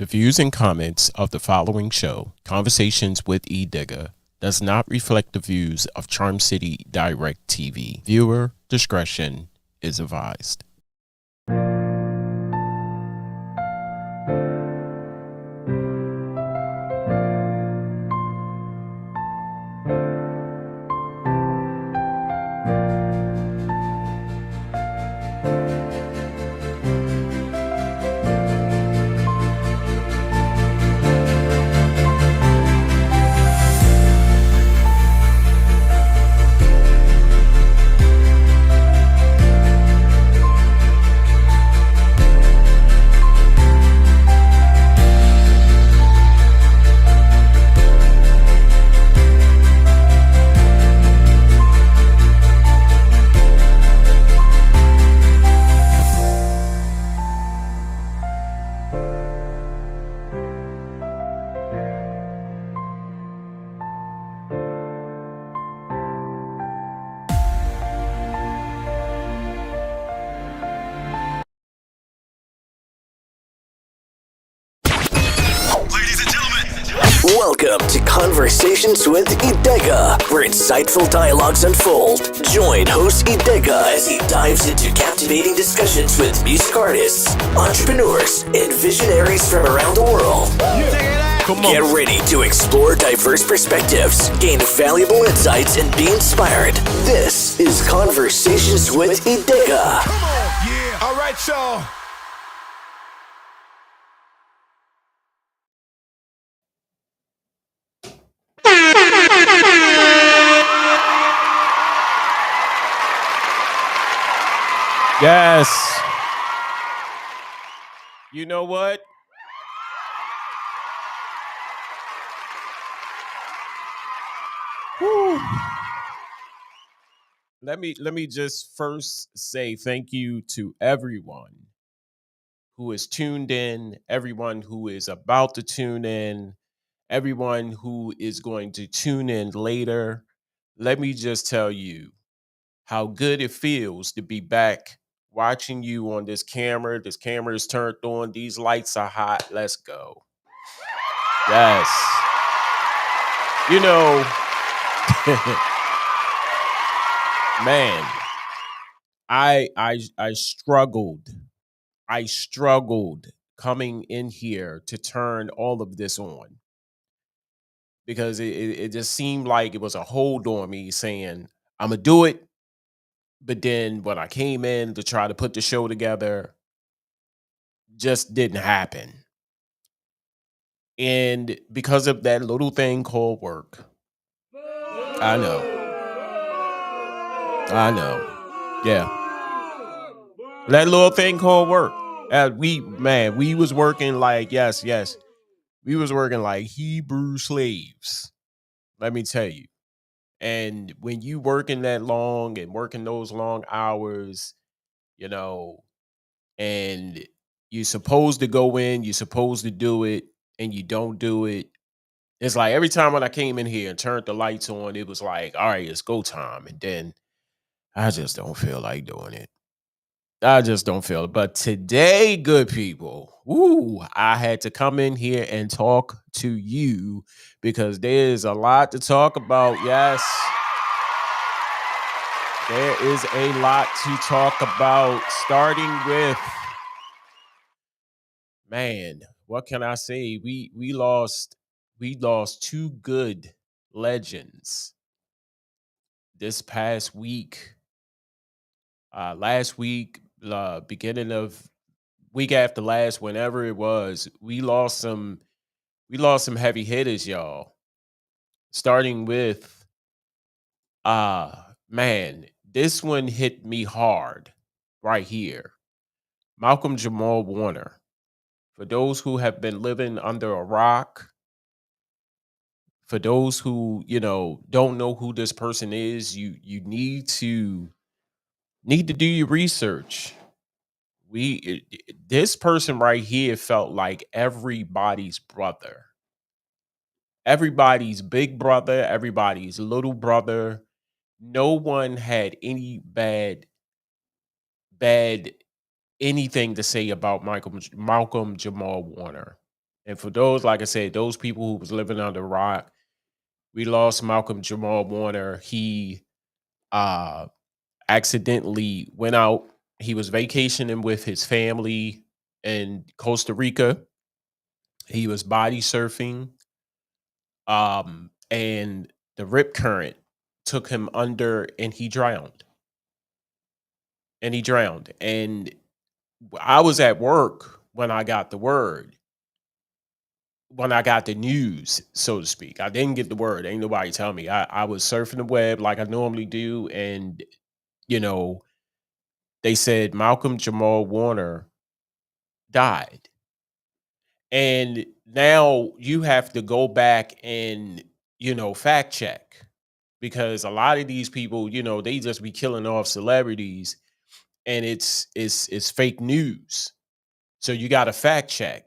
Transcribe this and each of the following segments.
The views and comments of the following show, Conversations with Edigga, does not reflect the views of Charm City Direct TV. Viewer discretion is advised. Welcome to Conversations with Edigga, where insightful dialogues unfold. Join host Edigga as he dives into captivating discussions with music artists, entrepreneurs, and visionaries from around the world. Get ready to explore diverse perspectives, gain valuable insights, and be inspired. This is Conversations with Edigga. Come on, yeah. All right, y'all. Yes. You know what? Whew. Let me just first say thank you to everyone who is tuned in, everyone who is about to tune in, everyone who is going to tune in later. Let me just tell you how good it feels to be back watching you on this camera. This camera is turned on. These lights are hot. Let's go. Yes. You know, man, I struggled. I struggled coming in here to turn all of this on because it just seemed like it was a hold on me saying, I'm going to do it. But then when I came in to try to put the show together, just didn't happen. And because of that little thing called work, I know. Yeah. That little thing called work. We was working like, yes. We was working like Hebrew slaves. Let me tell you. And when you working that long and working those long hours, you know, and you're supposed to go in, you're supposed to do it, and you don't do it. It's like every time when I came in here and turned the lights on, it was like, all right, it's go time. And then I just don't feel like doing it. I just don't feel it. But today, good people, I had to come in here and talk to you because there's a lot to talk about. Yes. There is a lot to talk about, starting with, man, what can I say? We lost two good legends this past week. Last week, beginning of week after last, whenever it was, we lost some heavy hitters, y'all. Starting with man, this one hit me hard right here. Malcolm Jamal Warner. For those who have been living under a rock, for those who, don't know who this person is, you need to do your research. This person right here felt like everybody's brother. Everybody's big brother, everybody's little brother. No one had any bad anything to say about Malcolm Jamal Warner. And for those, like I said, those people who was living under a rock, we lost Malcolm Jamal Warner. He uh accidentally went out. He was vacationing with his family in Costa Rica. He was body surfing. And the rip current took him under and he drowned. And he drowned. And I was at work when I got the word, when I got the news, so to speak. I didn't get the word. Ain't nobody tell me. I was surfing the web like I normally do. And, you know, they said Malcolm Jamal Warner died. And now you have to go back and, fact check, because a lot of these people, they just be killing off celebrities, and it's fake news. So you got to fact check.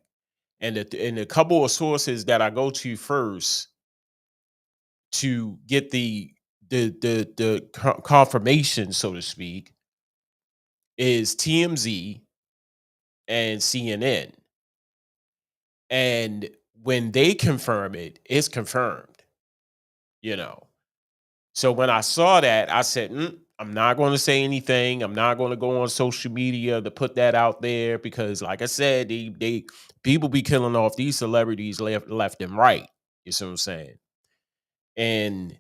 And a couple of sources that I go to first to get the confirmation, so to speak, is TMZ and CNN. And when they confirm it, it's confirmed, you know. So when I saw that, I said, I'm not going to say anything. I'm not going to go on social media to put that out there, because, like I said, they people be killing off these celebrities left and right. You see what I'm saying? And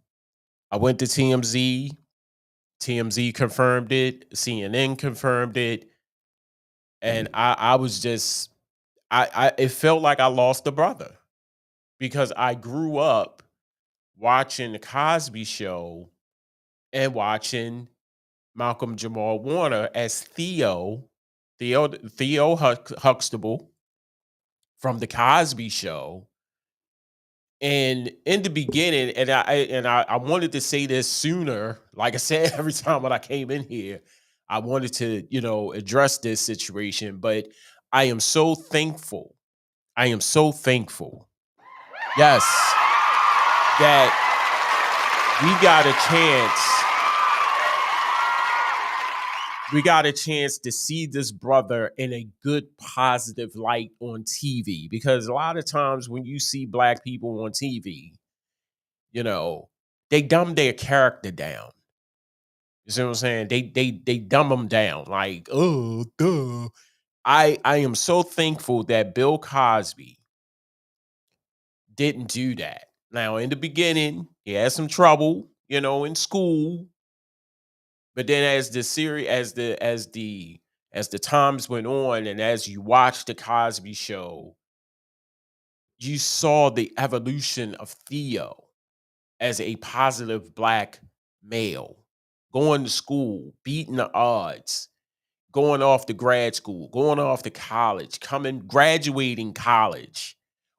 I went to TMZ. TMZ confirmed it. CNN confirmed it. And I was just, it felt like I lost a brother, because I grew up watching the Cosby Show and watching Malcolm Jamal Warner as Theo Huxtable from the Cosby Show. And in the beginning, and I wanted to say this sooner. Like I said, every time when I came in here, I wanted to, address this situation. But I am so thankful. I am so thankful. Yes, that we got a chance. We got a chance to see this brother in a good, positive light on TV. Because a lot of times when you see black people on TV, they dumb their character down. You see what I'm saying? They dumb them down. Like, oh, duh. I am so thankful that Bill Cosby didn't do that. Now, in the beginning, he had some trouble, in school. But then as the series, as the times went on, and as you watched the Cosby Show, you saw the evolution of Theo as a positive black male, going to school, beating the odds, going off to grad school, going off to college, graduating college,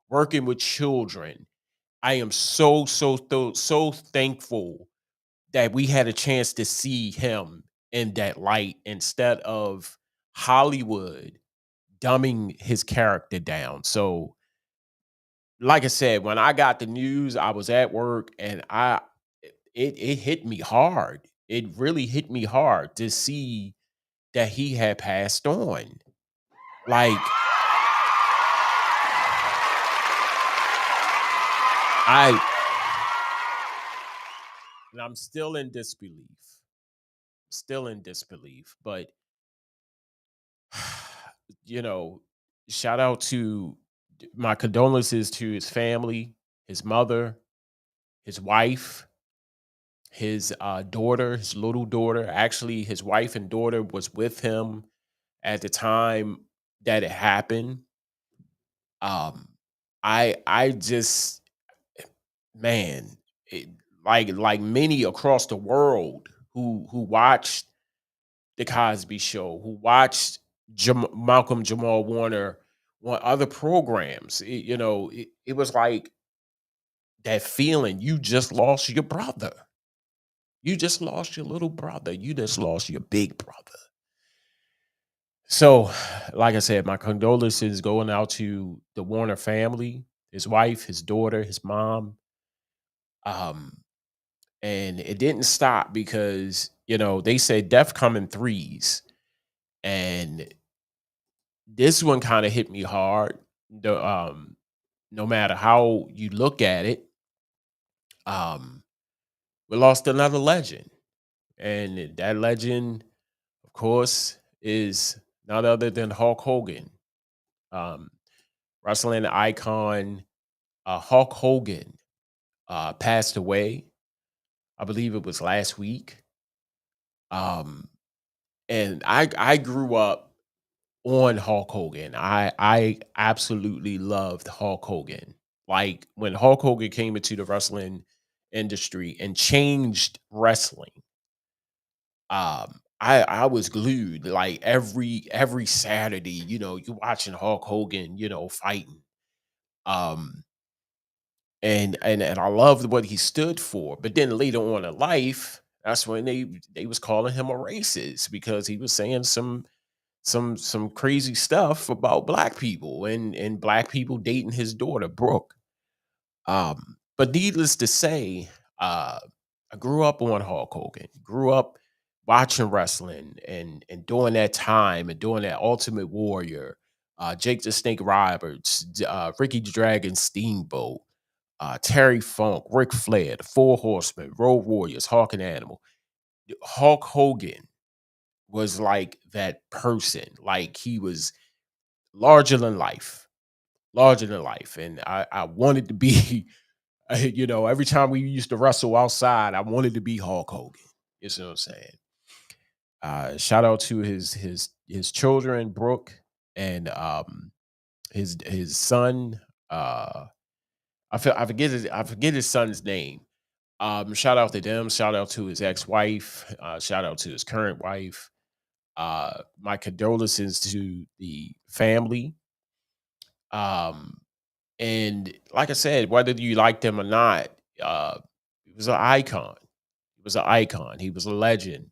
working with children. I am so thankful that we had a chance to see him in that light, instead of Hollywood dumbing his character down. So, like I said, when I got the news, I was at work, and it hit me hard. It really hit me hard to see that he had passed on. Like, I and I'm still in disbelief. Still in disbelief, but you know, shout out to my condolences to his family, his mother, his wife, his daughter, his little daughter. Actually, his wife and daughter was with him at the time that it happened. Um, I just, man, it, like many across the world who watched the Cosby Show, who watched Malcolm Jamal Warner on other programs. It was like that feeling, you just lost your brother. You just lost your little brother. You just lost your big brother. So, like I said, my condolences going out to the Warner family, his wife, his daughter, his mom. Um, and it didn't stop, because, they said death come in threes. And this one kind of hit me hard. no matter how you look at it, um, we lost another legend. And that legend, of course, is none other than Hulk Hogan. Um, Wrestling icon Hulk Hogan passed away. I believe it was last week. Um, and I grew up on Hulk Hogan. I absolutely loved Hulk Hogan. Like when Hulk Hogan came into the wrestling industry and changed wrestling, I was glued. Like every Saturday, you watching Hulk Hogan, fighting. Um, and I loved what he stood for. But then later on in life, that's when they was calling him a racist because he was saying some crazy stuff about black people and black people dating his daughter Brooke. But needless to say, I grew up on Hulk Hogan. Grew up watching wrestling and during that time and during that Ultimate Warrior, Jake the Snake Roberts, Ricky the Dragon Steamboat, Terry Funk, Ric Flair, the Four Horsemen, Road Warriors, Hawk and Animal. Hulk Hogan was like that person. Like he was larger than life, larger than life. And I wanted to be, every time we used to wrestle outside, I wanted to be Hulk Hogan. You see what I'm saying? Shout out to his children, Brooke, and his son. I forget his son's name. Shout out to them. Shout out to his ex-wife. Shout out to his current wife. My condolences to the family. Um, and like I said, whether you liked him or not, he was an icon. He was an icon. He was a legend.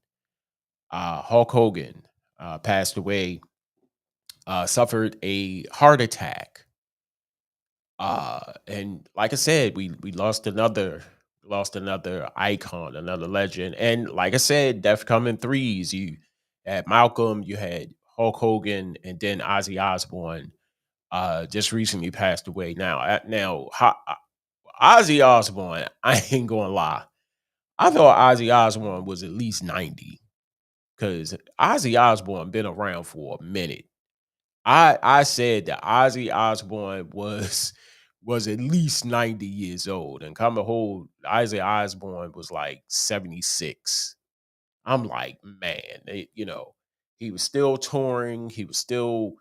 Hulk Hogan passed away, suffered a heart attack. And like I said, we lost another icon, another legend. And like I said, Def coming threes. You had Malcolm, you had Hulk Hogan, and then Ozzy Osbourne just recently passed away. Ozzy Osbourne, I ain't gonna lie. I thought Ozzy Osbourne was at least 90 because Ozzy Osbourne been around for a minute. I said that Ozzy Osbourne was at least 90 years old, and come to hold, Ozzy Osbourne was like 76. I'm like, man, he was still touring, he was still,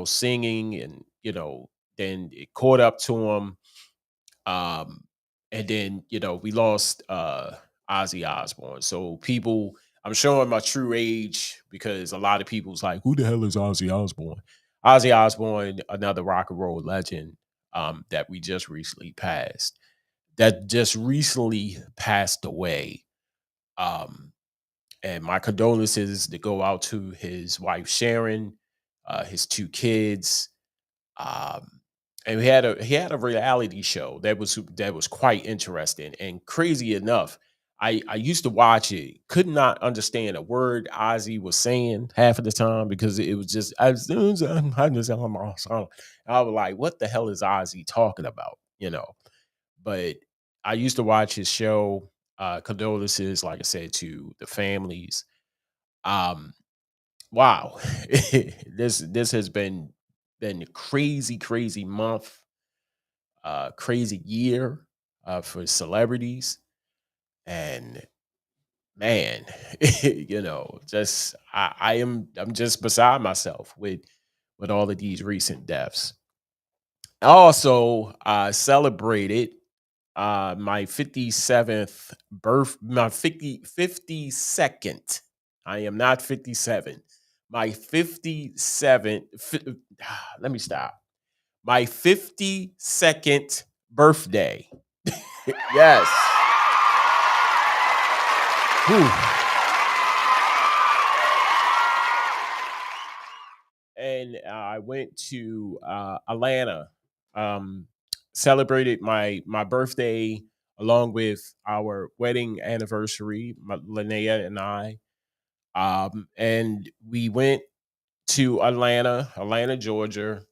singing, and then it caught up to him. Um, and then we lost Ozzy Osbourne. So people, I'm showing my true age because a lot of people's like, who the hell is Ozzy Osbourne? Ozzy Osbourne, another rock and roll legend that we just recently passed. That just recently passed away. Um, and my condolences to go out to his wife Sharon, his two kids, um, and he had a reality show that was quite interesting and crazy enough. I used to watch it, could not understand a word Ozzy was saying half of the time because it was just I was like, what the hell is Ozzy talking about? But I used to watch his show. Condolences, like I said, to the families. Um, wow, this has been a crazy month, crazy year for celebrities, and man, just I'm just beside myself with all of these recent deaths. I also celebrated my 57th my 52nd. I am not 57. My 57th, let me stop. My 52nd birthday. Yes. Whew. And I went to Atlanta, um, celebrated my birthday along with our wedding anniversary, Linnea and I. And we went to Atlanta, Georgia,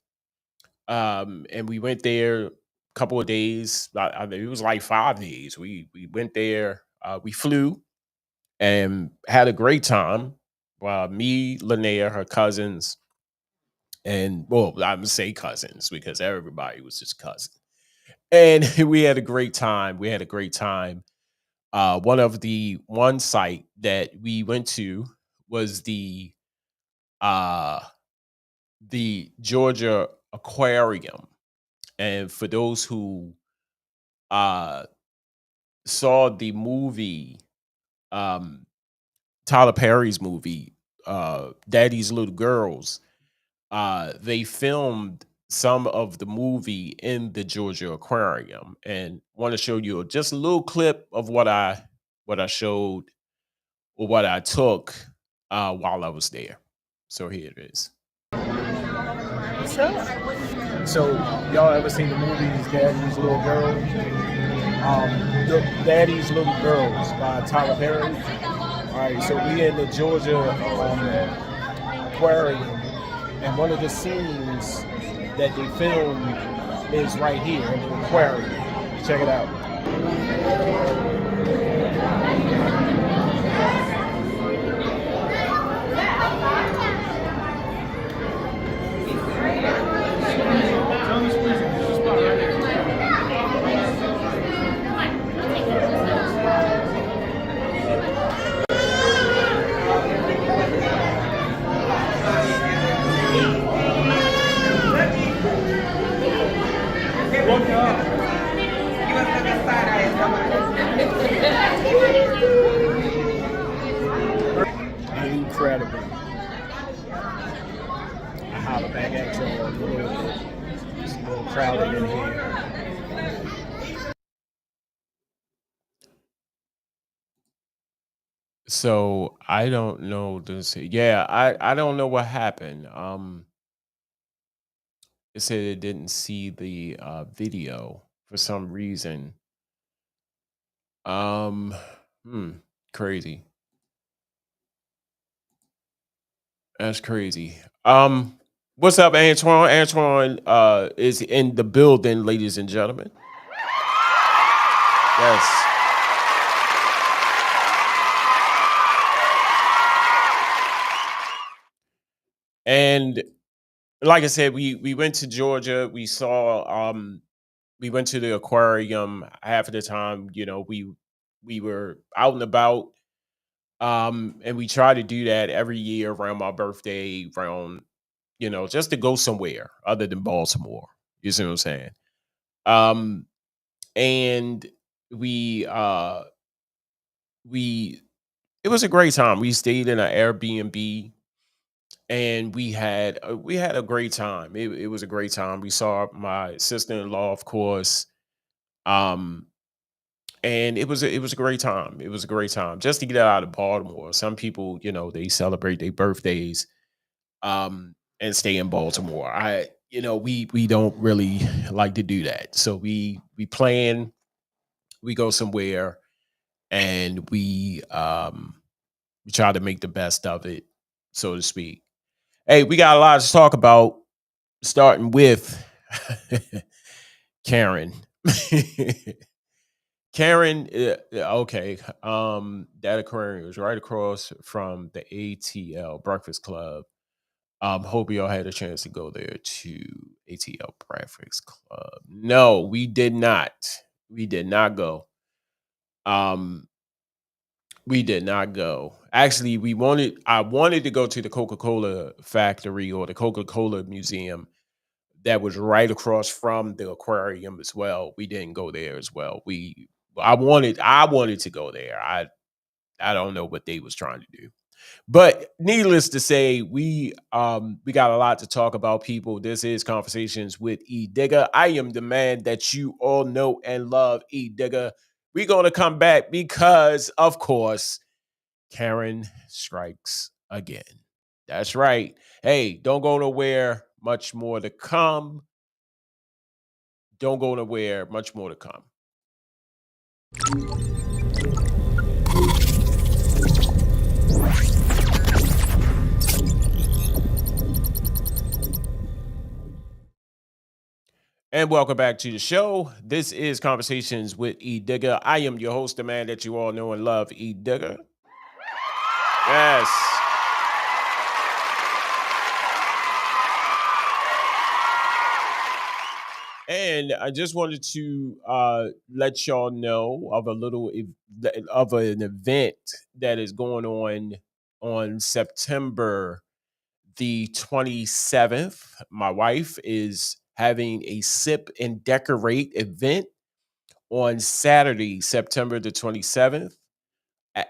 And we went there a couple of days. I mean, it was like 5 days. We went there. We flew and had a great time. Me, Linnea, her cousins, and well, I'm gonna say cousins because everybody was just cousin. And we had a great time. We had a great time. One site that we went to was uh the Georgia Aquarium. And for those who uh saw the movie, um Tyler Perry's movie, Daddy's Little Girls, they filmed some of the movie in the Georgia Aquarium, and want to show you just a little clip of what I showed or what I took while I was there. So here it is. So y'all ever seen the movies Daddy's Little Girls? Daddy's Little Girls by Tyler Perry. All right, so we in the Georgia Aquarium, and one of the scenes that they filmed is right here in the aquarium. Check it out. Incredible. I holler back at you a little bit. It's a little crowded in here. So I don't know this. Yeah, I don't know what happened. It said it didn't see the video for some reason. Um, Crazy. That's crazy. What's up, Antoine? Antoine is in the building, ladies and gentlemen. Yes. And like I said, we went to Georgia. We went to the aquarium half of the time. We were out and about. And we try to do that every year around my birthday, around, just to go somewhere other than Baltimore. You see what I'm saying? Um, and we we it was a great time. We stayed in an Airbnb, and we had a great time. It was a great time. We saw my sister-in-law, of course. Um, and it was a great time. It was a great time just to get out of Baltimore. Some people, they celebrate their birthdays and stay in Baltimore. We don't really like to do that. So we plan, we go somewhere, and we try to make the best of it, so to speak. Hey, we got a lot to talk about, starting with Karen. Karen, okay. That aquarium is right across from the ATL Breakfast Club. Hope y'all had a chance to go there to ATL Breakfast Club. No, we did not. We did not go. Um, we did not go. Actually, I wanted to go to the Coca-Cola factory or the Coca-Cola museum that was right across from the aquarium as well. We didn't go there as well. I wanted to go there. I don't know what they was trying to do. But needless to say, we got a lot to talk about, people. This is Conversations with Edigga. I am the man that you all know and love, Edigga. We're gonna come back because, of course, Karen strikes again. That's right. Hey, don't go nowhere. Much more to come. Don't go nowhere. Much more to come. And welcome back to the show. This is Conversations with Edigga. I am your host, the man that you all know and love, Edigga. Yes. And I just wanted to let y'all know of of an event that is going on September the 27th. My wife is having a sip and decorate event on Saturday, September the 27th,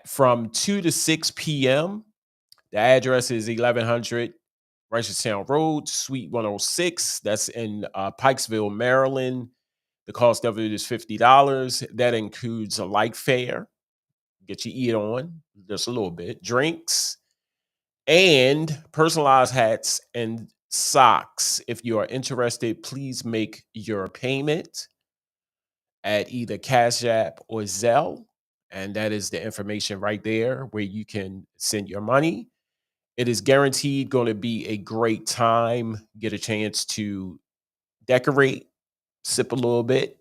from 2 to 6 p.m. The address is 1100 Reisterstown Road, Suite 106. That's in Pikesville, Maryland. The cost of it is $50. That includes a light fare, get you eat on just a little bit, drinks, and personalized hats and socks. If you are interested, please make your payment at either Cash App or Zelle. And that is the information right there where you can send your money. It is guaranteed going to be a great time. Get a chance to decorate, sip a little bit,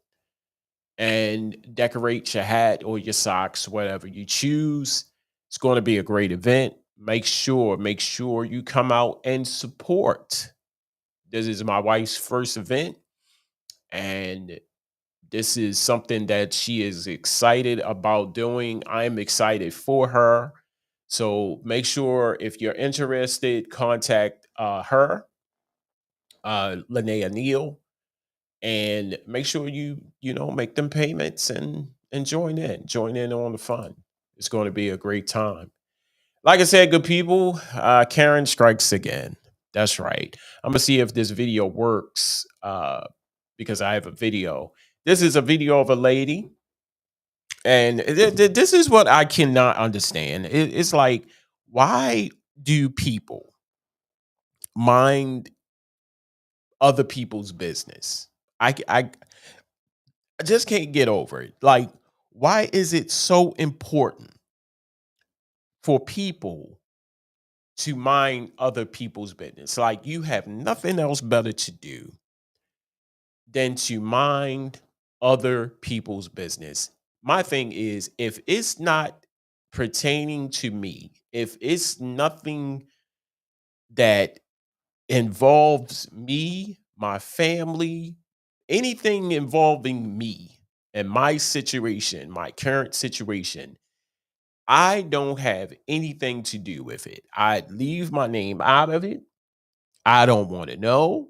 and decorate your hat or your socks, whatever you choose. It's going to be a great event. Make sure you come out and support. This is my wife's first event, and this is something that she is excited about doing. I'm excited for her. So make sure if you're interested, contact her, Linnea Neal, and make sure you make them payments and join in on the fun. It's going to be a great time. Like I said, good people, Karen strikes again. That's right. I'm gonna see if this video works because I have a video. This is a video of a lady, and this is what I cannot understand. It's like, why do people mind other people's business? I just can't get over it. Like, why is it so important for people to mind other people's business? Like, you have nothing else better to do than to mind other people's business. My thing is, if it's not pertaining to me, if it's nothing that involves me, my family, anything involving me and my situation, my current situation, I don't have anything to do with it. I leave my name out of it. I don't want to know.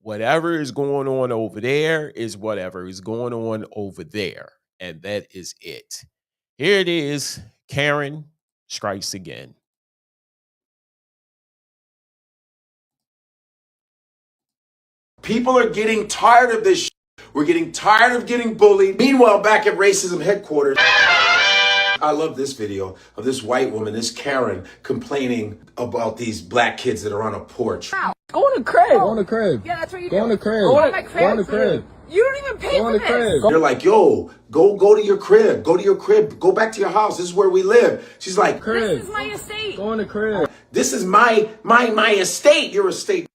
Whatever is going on over there is whatever is going on over there. And that is it. Here it is. Karen strikes again. People are getting tired of this. We're getting tired of getting bullied. Meanwhile, back at racism headquarters, I love this video of this white woman, this Karen, complaining about these black kids that are on a porch. Go in the crib. Go in the crib. Yeah, that's what you Go do. in the crib. Go in my crib. Go in the crib. You don't even pay Go for in the this. crib. They're like, yo, go to your crib. Go to your crib. Go back to your house. This is where we live. She's like, Crib. This is my estate. Go in the crib. this is my estate. Your estate.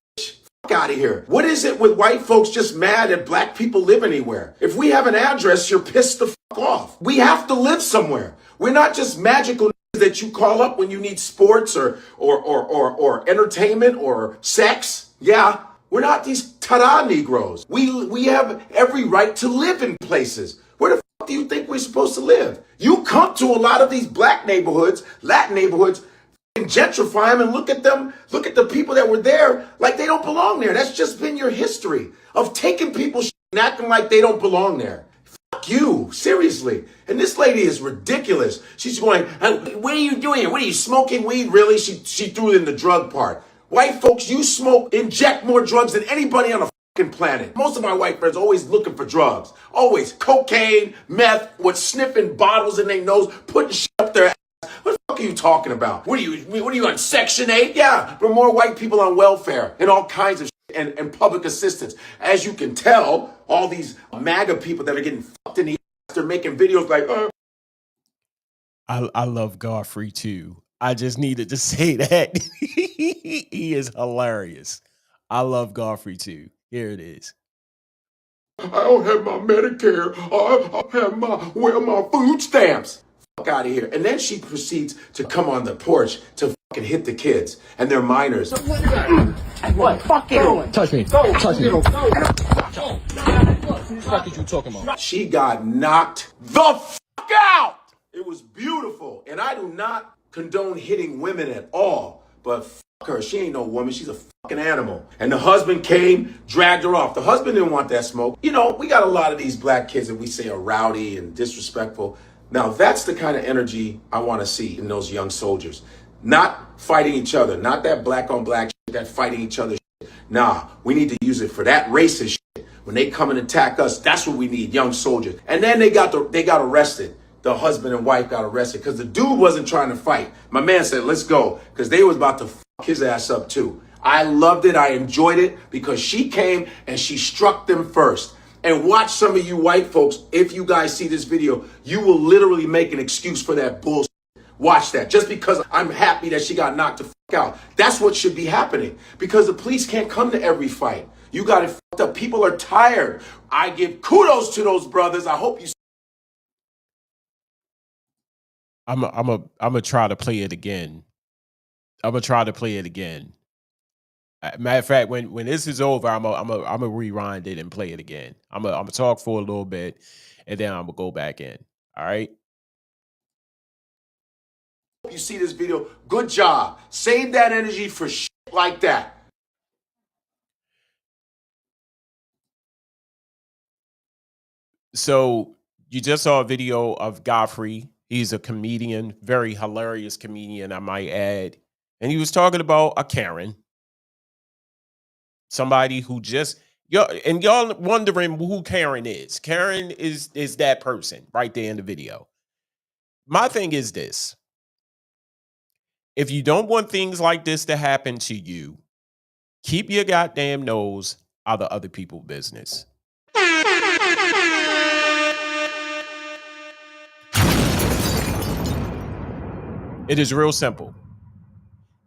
Fuck out of here. What is it with white folks just mad that black people live anywhere? If we have an address, you're pissed the fuck off. We have to live somewhere. We're not just magical that you call up when you need sports or entertainment or sex. Yeah, we're not these ta-da Negroes. We have every right to live in places. Where the fuck do you think we're supposed to live? You come to a lot of these black neighborhoods, Latin neighborhoods, and gentrify them and look at them, look at the people that were there like they don't belong there. That's just been your history of taking people's shit and acting like they don't belong there. Fuck you, seriously. And this lady is ridiculous. She's going, what are you doing? What are you smoking weed? Really? She threw in the drug part. White folks, you smoke, inject more drugs than anybody on the fucking planet. Most of my white friends always looking for drugs. Always cocaine, meth, with sniffing bottles in their nose, putting shit up their ass. What the fuck are you talking about? What are you on Section 8? Yeah, but more white people on welfare and all kinds of shit and public assistance. As you can tell, all these MAGA people that are getting fucked in the ass, they're making videos like, I love Godfrey too. I just needed to say that. He is hilarious. I love Godfrey too. Here it is. I don't have my Medicare. I have where are my food stamps? Fuck out of here. And then she proceeds to come on the porch to fucking hit the kids. And they're minors. What? Fuck you. Touch me. Touch me. What the fuck are you talking about? She got knocked the fuck out. It was beautiful. And I do not condone hitting women at all. But fuck her. She ain't no woman. She's a fucking animal. And the husband came, dragged her off. The husband didn't want that smoke. You know, we got a lot of these black kids that we say are rowdy and disrespectful. Now, that's the kind of energy I want to see in those young soldiers. Not fighting each other. Not that black on black shit, that fighting each other shit. Nah, we need to use it for that racist shit. When they come and attack us, that's what we need, young soldiers. And then they got arrested. The husband and wife got arrested because the dude wasn't trying to fight. My man said, let's go, because they was about to fuck his ass up too. I loved it. I enjoyed it because she came and she struck them first. And watch some of you white folks, if you guys see this video, you will literally make an excuse for that bullshit. Watch that. Just because I'm happy that she got knocked the fuck out. That's what should be happening. Because the police can't come to every fight. You got it fucked up. People are tired. I give kudos to those brothers. I hope you. I'm gonna try to play it again. Matter of fact, when this is over, I'm gonna rewind it and play it again. I'm gonna talk for a little bit, and then I'm gonna go back in. All right. You see this video, good job. Save that energy for shit like that. So you just saw a video of Godfrey. He's a comedian, very hilarious comedian, I might add. And he was talking about a Karen. Somebody who just y'all wondering who Karen is. Karen is that person right there in the video. My thing is this. If you don't want things like this to happen to you, keep your goddamn nose out of other people's business. It is real simple.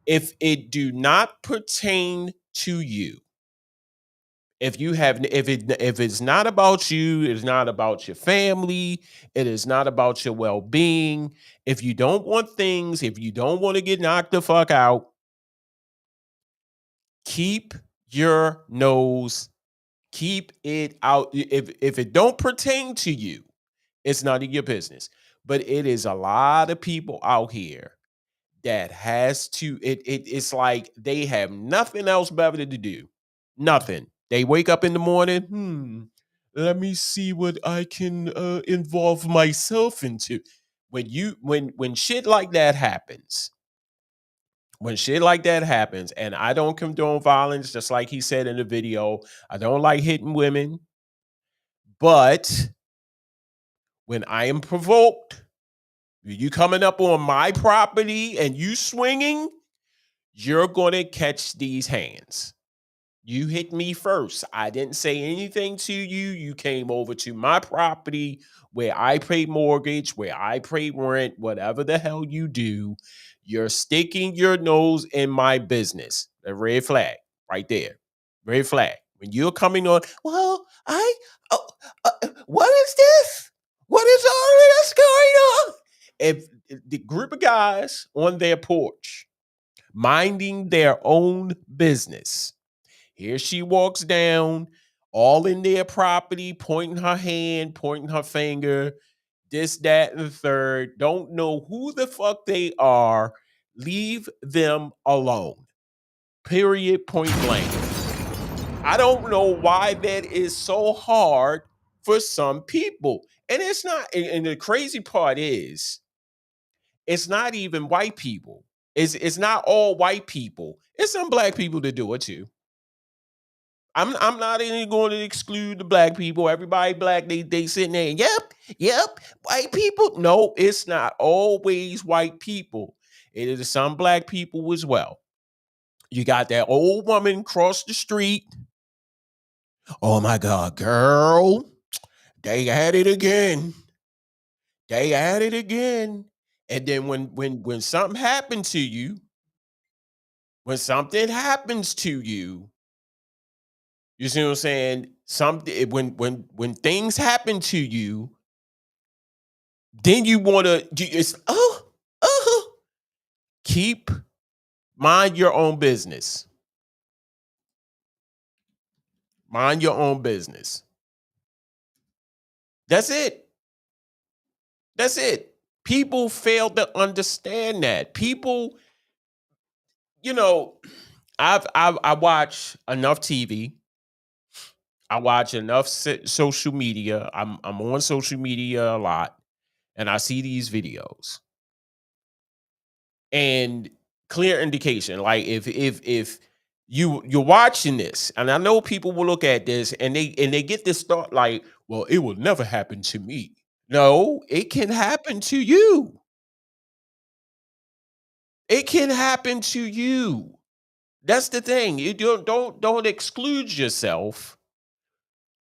If it do not pertain to you, if it's not about you, it's not about your family, it is not about your well-being. If you don't want things, if you don't want to get knocked the fuck out, keep your nose, keep it out. If it don't pertain to you, it's none of your business. But it is a lot of people out here that has to, it's like they have nothing else better to do. Nothing. They wake up in the morning, let me see what I can involve myself into. When shit like that happens, and I don't condone violence, just like he said in the video, I don't like hitting women, but when I am provoked, you coming up on my property and you swinging, you're going to catch these hands. You hit me first. I didn't say anything to you. You came over to my property where I pay mortgage, where I pay rent, whatever the hell you do. You're sticking your nose in my business. A red flag right there. Red flag. When you're coming on, well, what is this? What is all this going on? If the group of guys on their porch minding their own business, here she walks down, all in their property, pointing her hand, pointing her finger, this, that, and the third. Don't know who the fuck they are. Leave them alone. Period. Point blank. I don't know why that is so hard for some people. And it's not, and the crazy part is, it's not even white people. It's not all white people. It's some black people that do it too. I'm not even going to exclude the black people. Everybody black, they sitting there, yep, white people. No, it's not always white people. It is some black people as well. You got that old woman across the street. Oh my God, girl, they at it again. And then when something happens to you, you see what I'm saying? when things happen to you, then you want to it's keep mind your own business. Mind your own business. That's it. That's it. People fail to understand that. People, I watch enough TV. I watch enough social media. I'm on social media a lot, and I see these videos. And clear indication, like if you're watching this, and I know people will look at this and they get this thought like, well, it will never happen to me. No, it can happen to you. It can happen to you. That's the thing. You don't exclude yourself.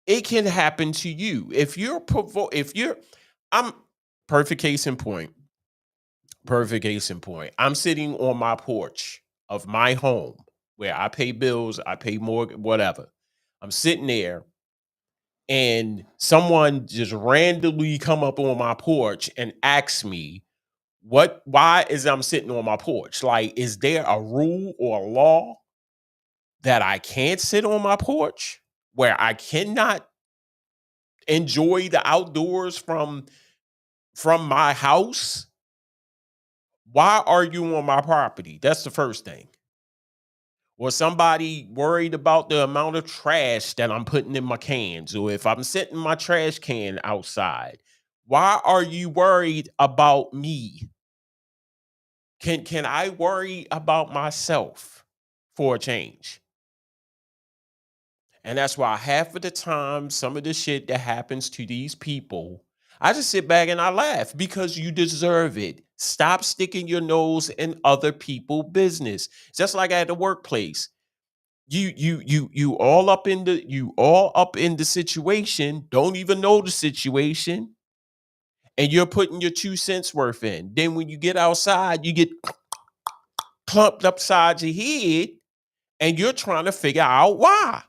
It can happen to you. I'm perfect case in point. Perfect case in point. I'm sitting on my porch of my home where I pay bills, I pay mortgage, whatever. I'm sitting there and someone just randomly come up on my porch and ask me, why is I'm sitting on my porch? Like, is there a rule or a law that I can't sit on my porch where I cannot enjoy the outdoors from my house? Why are you on my property? That's the first thing. Or somebody worried about the amount of trash that I'm putting in my cans, or if I'm setting my trash can outside. Why are you worried about me? Can I worry about myself for a change? And that's why half of the time, some of the shit that happens to these people, I just sit back and I laugh because you deserve it. Stop sticking your nose in other people's business. Just like at the workplace. You all up in the situation, don't even know the situation, and you're putting your 2 cents worth in. Then when you get outside, you get clumped upside your head and you're trying to figure out why.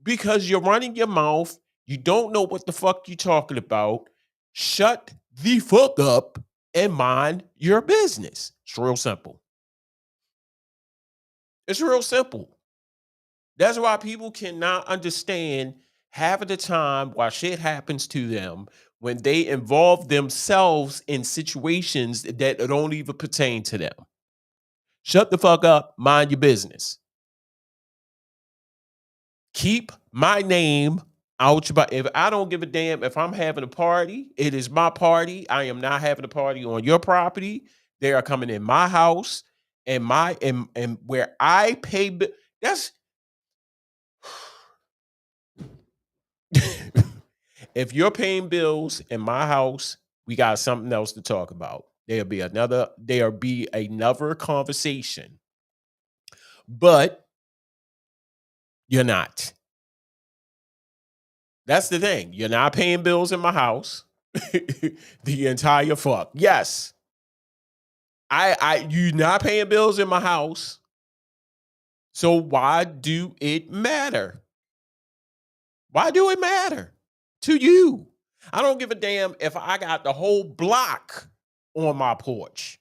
Because you're running your mouth, you don't know what the fuck you're talking about. Shut the fuck up and mind your business. It's real simple. It's real simple. That's why people cannot understand half of the time why shit happens to them when they involve themselves in situations that don't even pertain to them. Shut the fuck up, mind your business. Keep my name out. If I don't give a damn if I'm having a party, it is my party. I am not having a party on your property. They are coming in my house and and where I pay. That's if you're paying bills in my house, we got something else to talk about. There'll be another conversation. But you're not. That's the thing. You're not paying bills in my house. The entire fuck. Yes. You not paying bills in my house. So why do it matter? Why do it matter to you? I don't give a damn if I got the whole block on my porch.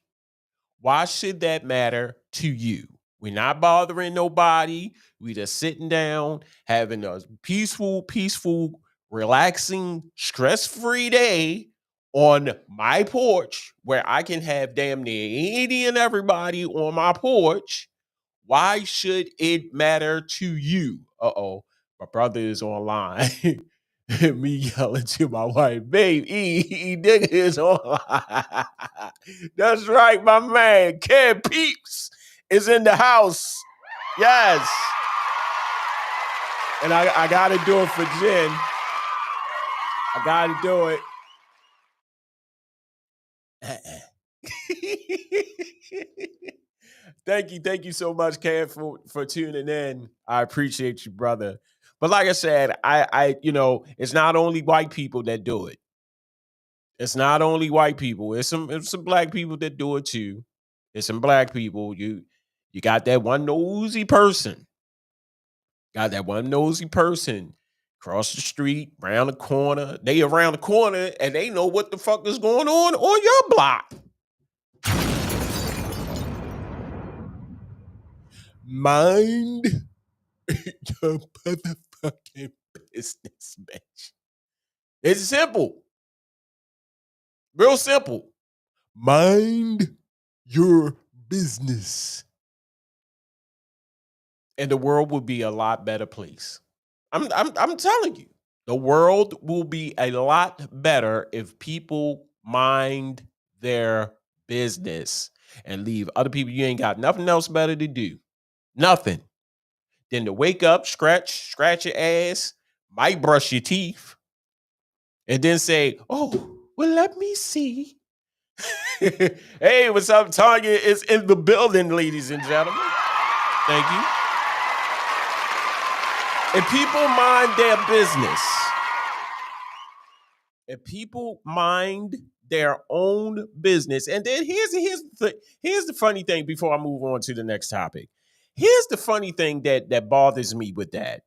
Why should that matter to you? We're not bothering nobody. We just sitting down, having a peaceful, relaxing, stress-free day on my porch where I can have damn near any and everybody on my porch. Why should it matter to you? Uh-oh, my brother is online. Me yelling to my wife, babe, Edigga is online. That's right, my man. Ken Peeps is in the house. Yes. And I got to do it for Jen. I got to do it. Thank you so much, Ken, for tuning in. I appreciate you, brother. But like I said, I it's not only white people that do it. It's not only white people. It's some black people that do it too. It's some black people. You got that one nosy person. Got that one nosy person Across the street, around the corner. They around the corner and they know what the fuck is going on your block. Mind your motherfucking business, bitch. It's simple. Real simple. Mind your business. And the world will be a lot better place. I'm telling you, the world will be a lot better if people mind their business and leave other people. You ain't got nothing else better to do. Nothing. Than to wake up, scratch your ass, might brush your teeth, and then say, oh, well, let me see. Hey, what's up? Tanya is in the building, ladies and gentlemen. Thank you. If people mind their business, if people mind their own business, and then here's the funny thing before I move on to the next topic. Here's the funny thing that bothers me with that.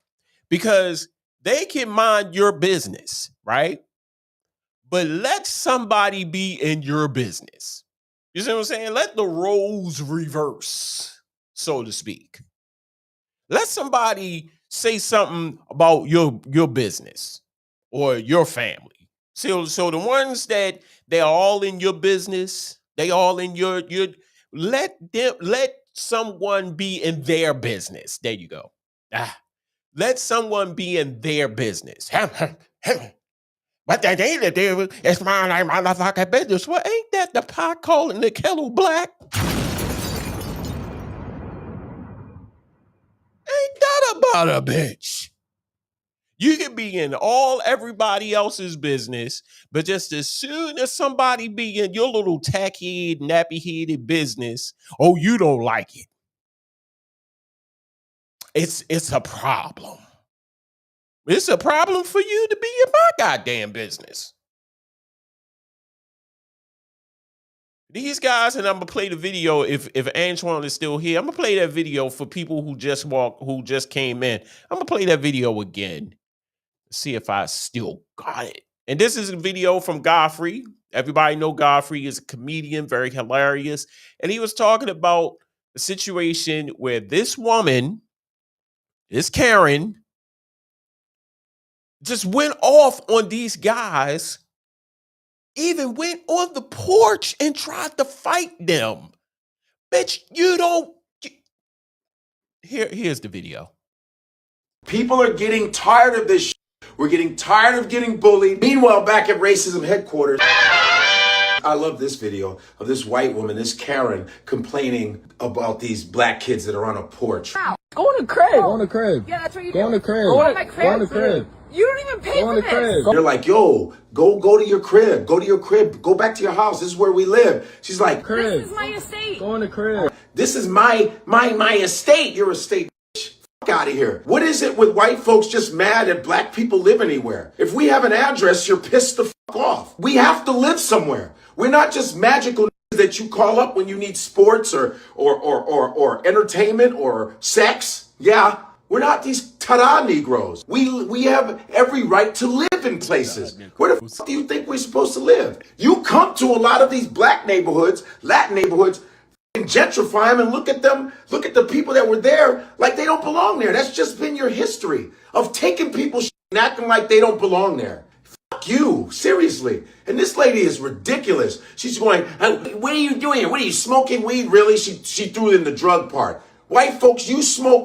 Because they can mind your business, right? But let somebody be in your business. You see what I'm saying? Let the roles reverse, so to speak. Let somebody say something about your business or your family. So the ones that they're all in your business, they all in your let someone be in their business. There you go. Let someone be in their business. But they need to do it's my motherfucking business. Well, ain't that the pot calling the kettle black? Ain't that about a bitch? You can be in everybody else's business, but just as soon as somebody be in your little tacky, nappy-headed business, oh, you don't like it. It's a problem. It's a problem for you to be in my goddamn business. These guys, and I'm gonna play the video if Antoine is still here. I'm gonna play that video for people who just came in. I'm gonna play that video again. See if I still got it. And this is a video from Godfrey. Everybody know Godfrey is a comedian, very hilarious. And he was talking about a situation where this woman, this Karen, just went off on these guys, even went on the porch and tried to fight them. Bitch, you don't. Here's the video. People are getting tired of this shit. We're getting tired of getting bullied. Meanwhile, back at racism headquarters, I love this video of this white woman, this Karen, complaining about these black kids that are on a porch. Go on the crib. Go on the crib. Yeah, that's what you Go do. on the crib. Go on my crib. Go on the crib. You don't even pay Go on for the this. crib. They're like, yo, go to your crib. Go to your crib. Go back to your house. This is where we live. She's like, Crib. This is my estate. Go on the crib. this is my estate. Your estate. Fuck out of here. What is it with white folks just mad that black people live anywhere? If we have an address, you're pissed the fuck off. We have to live somewhere. We're not just magical that you call up when you need sports or entertainment or sex. Yeah, we're not these ta-da Negroes. We have every right to live in places. Where the fuck do you think we're supposed to live? You come to a lot of these black neighborhoods, Latin neighborhoods, and gentrify them and look at them, look at the people that were there like they don't belong there. That's just been your history of taking people's shit and acting like they don't belong there. Fuck you, seriously. And this lady is ridiculous. She's going, what are you doing here? What are you smoking weed? Really? She threw in the drug part. White folks, you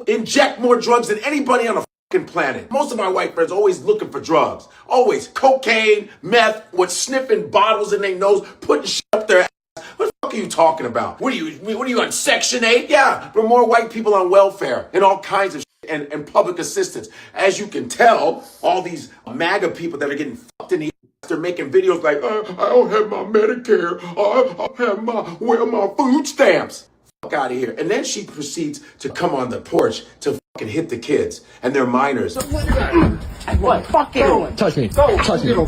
inject more drugs than anybody on the fucking planet. Most of my white friends are always looking for drugs. Always cocaine, meth, sniffing bottles in their nose, putting shit up their ass. What the fuck are you talking about? What are you on Section 8? Yeah, there are more white people on welfare and all kinds of shit and public assistance. As you can tell, all these MAGA people that are getting fucked in the ass, they're making videos like, I don't have my Medicare, I where my food stamps. Fuck out of here. And then she proceeds to come on the porch to fucking hit the kids, and they're minors. What? Fucking touch me. Touch me. What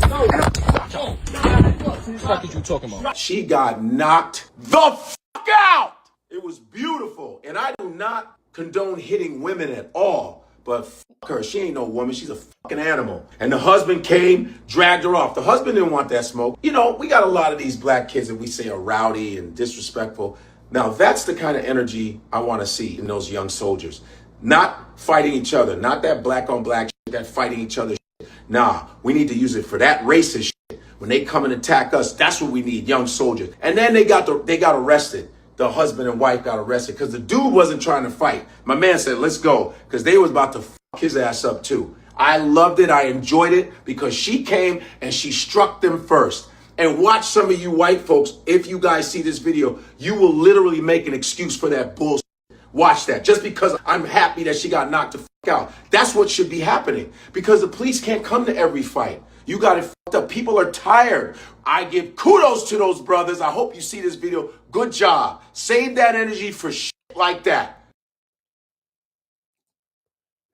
the fuck are you talking about? She got knocked the fuck out. It was beautiful. And I do not condone hitting women at all. But fuck her, she ain't no woman, she's a fucking animal. And the husband came, dragged her off. The husband didn't want that smoke. You know, we got a lot of these black kids that we say are rowdy and disrespectful. Now, that's the kind of energy I want to see in those young soldiers. Not fighting each other, not that black on black shit, that fighting each other shit. Nah, we need to use it for that racist shit. When they come and attack us, that's what we need, young soldiers. And then they got arrested. The husband and wife got arrested because the dude wasn't trying to fight. My man said, let's go, because they was about to fuck his ass up too. I loved it. I enjoyed it because she came and she struck them first. And watch some of you white folks, if you guys see this video, you will literally make an excuse for that bullshit. Watch that. Just because I'm happy that she got knocked the fuck out. That's what should be happening. Because the police can't come to every fight. You got it fucked up. People are tired. I give kudos to those brothers. I hope you see this video. Good job. Save that energy for shit like that.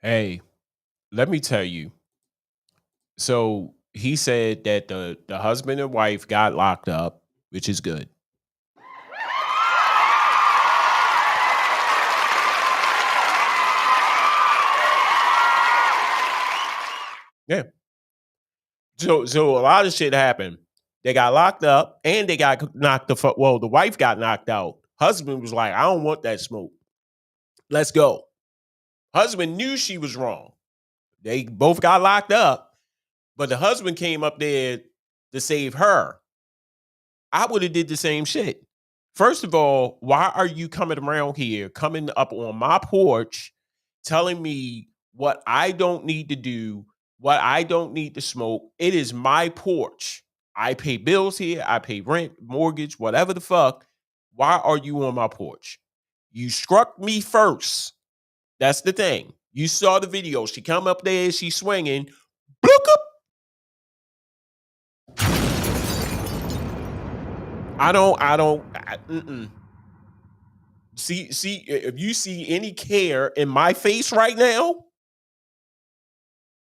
Hey, let me tell you. So he said that the husband and wife got locked up, which is good. Yeah. So a lot of shit happened. They got locked up and they got knocked the fuck. Well, the wife got knocked out. Husband was like, I don't want that smoke. Let's go. Husband knew she was wrong. They both got locked up, but the husband came up there to save her. I would have did the same shit. First of all, why are you coming around here, coming up on my porch, telling me what I don't need to do, what I don't need to smoke? It is my porch. I pay bills here. I pay rent, mortgage, whatever the fuck. Why are you on my porch? You struck me first. That's the thing. You saw the video. She come up there, she's swinging. Bloop up. See, if you see any care in my face right now,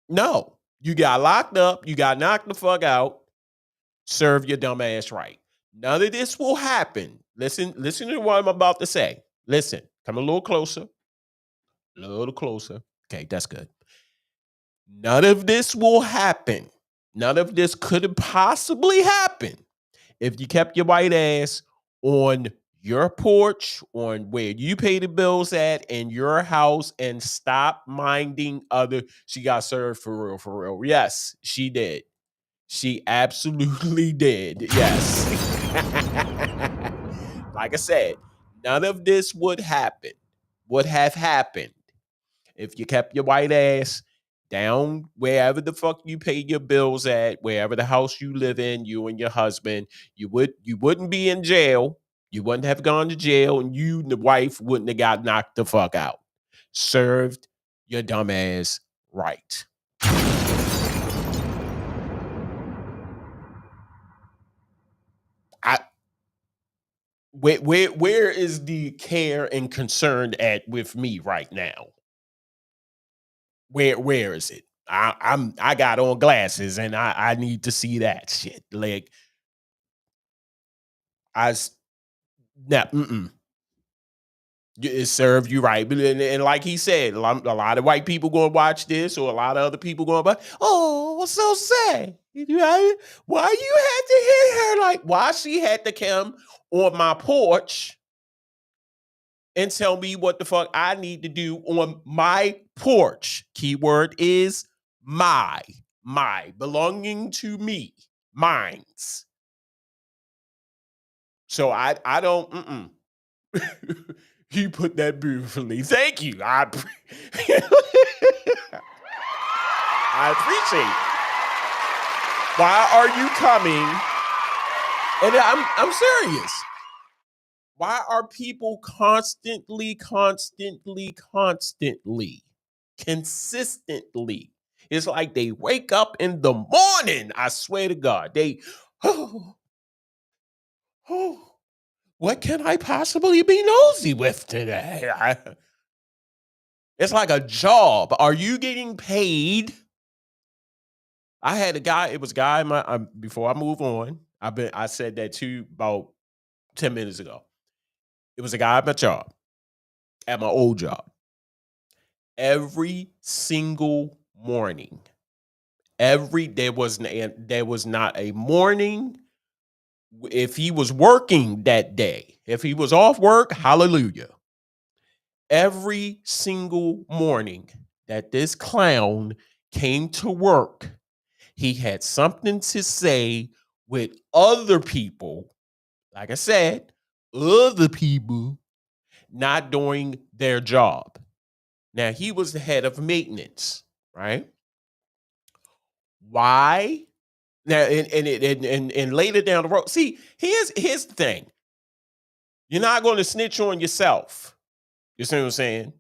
no. You got locked up. You got knocked the fuck out. Serve your dumb ass right. None of this will happen. Listen to what I'm about to say. Listen, come a little closer. A little closer. Okay, that's good. None of this will happen. None of this could possibly happen if you kept your white ass on your porch, on where you pay the bills at, in your house, and stop minding other. She got served for real, for real. Yes, she did. She absolutely did. Yes. Like I said, none of this would have happened if you kept your white ass down wherever the fuck you pay your bills at, wherever the house you live in, you and your husband. You wouldn't be in jail. You wouldn't have gone to jail, and you and the wife wouldn't have got knocked the fuck out. Served your dumb ass right. Where is the care and concern at with me right now? Where is it? I got on glasses and I need to see that shit. Like it served you right. And like he said, a lot of white people going to watch this, or a lot of other people going to, oh, what's so sad? Why you had to hit her? Like, why she had to come on my porch and tell me what the fuck I need to do on my porch. Keyword is my, belonging to me, mine's. So I don't, You put that beautifully. Thank you. I appreciate it. Why are you coming? And I'm serious. Why are people consistently? It's like they wake up in the morning. I swear to God. They, what can I possibly be nosy with today? It's like a job. Are you getting paid? I had a guy. It was a guy. Before I move on, I said that too about 10 minutes ago. It was a guy at my job, at my old job. every single morning. There was not a morning. If he was working that day, if he was off work, hallelujah. Every single morning that this clown came to work, he had something to say with other people. Like I said, other people not doing their job. Now, he was the head of maintenance, right? Why? Now, and later down the road, see, here's the thing. You're not going to snitch on yourself. You see what I'm saying?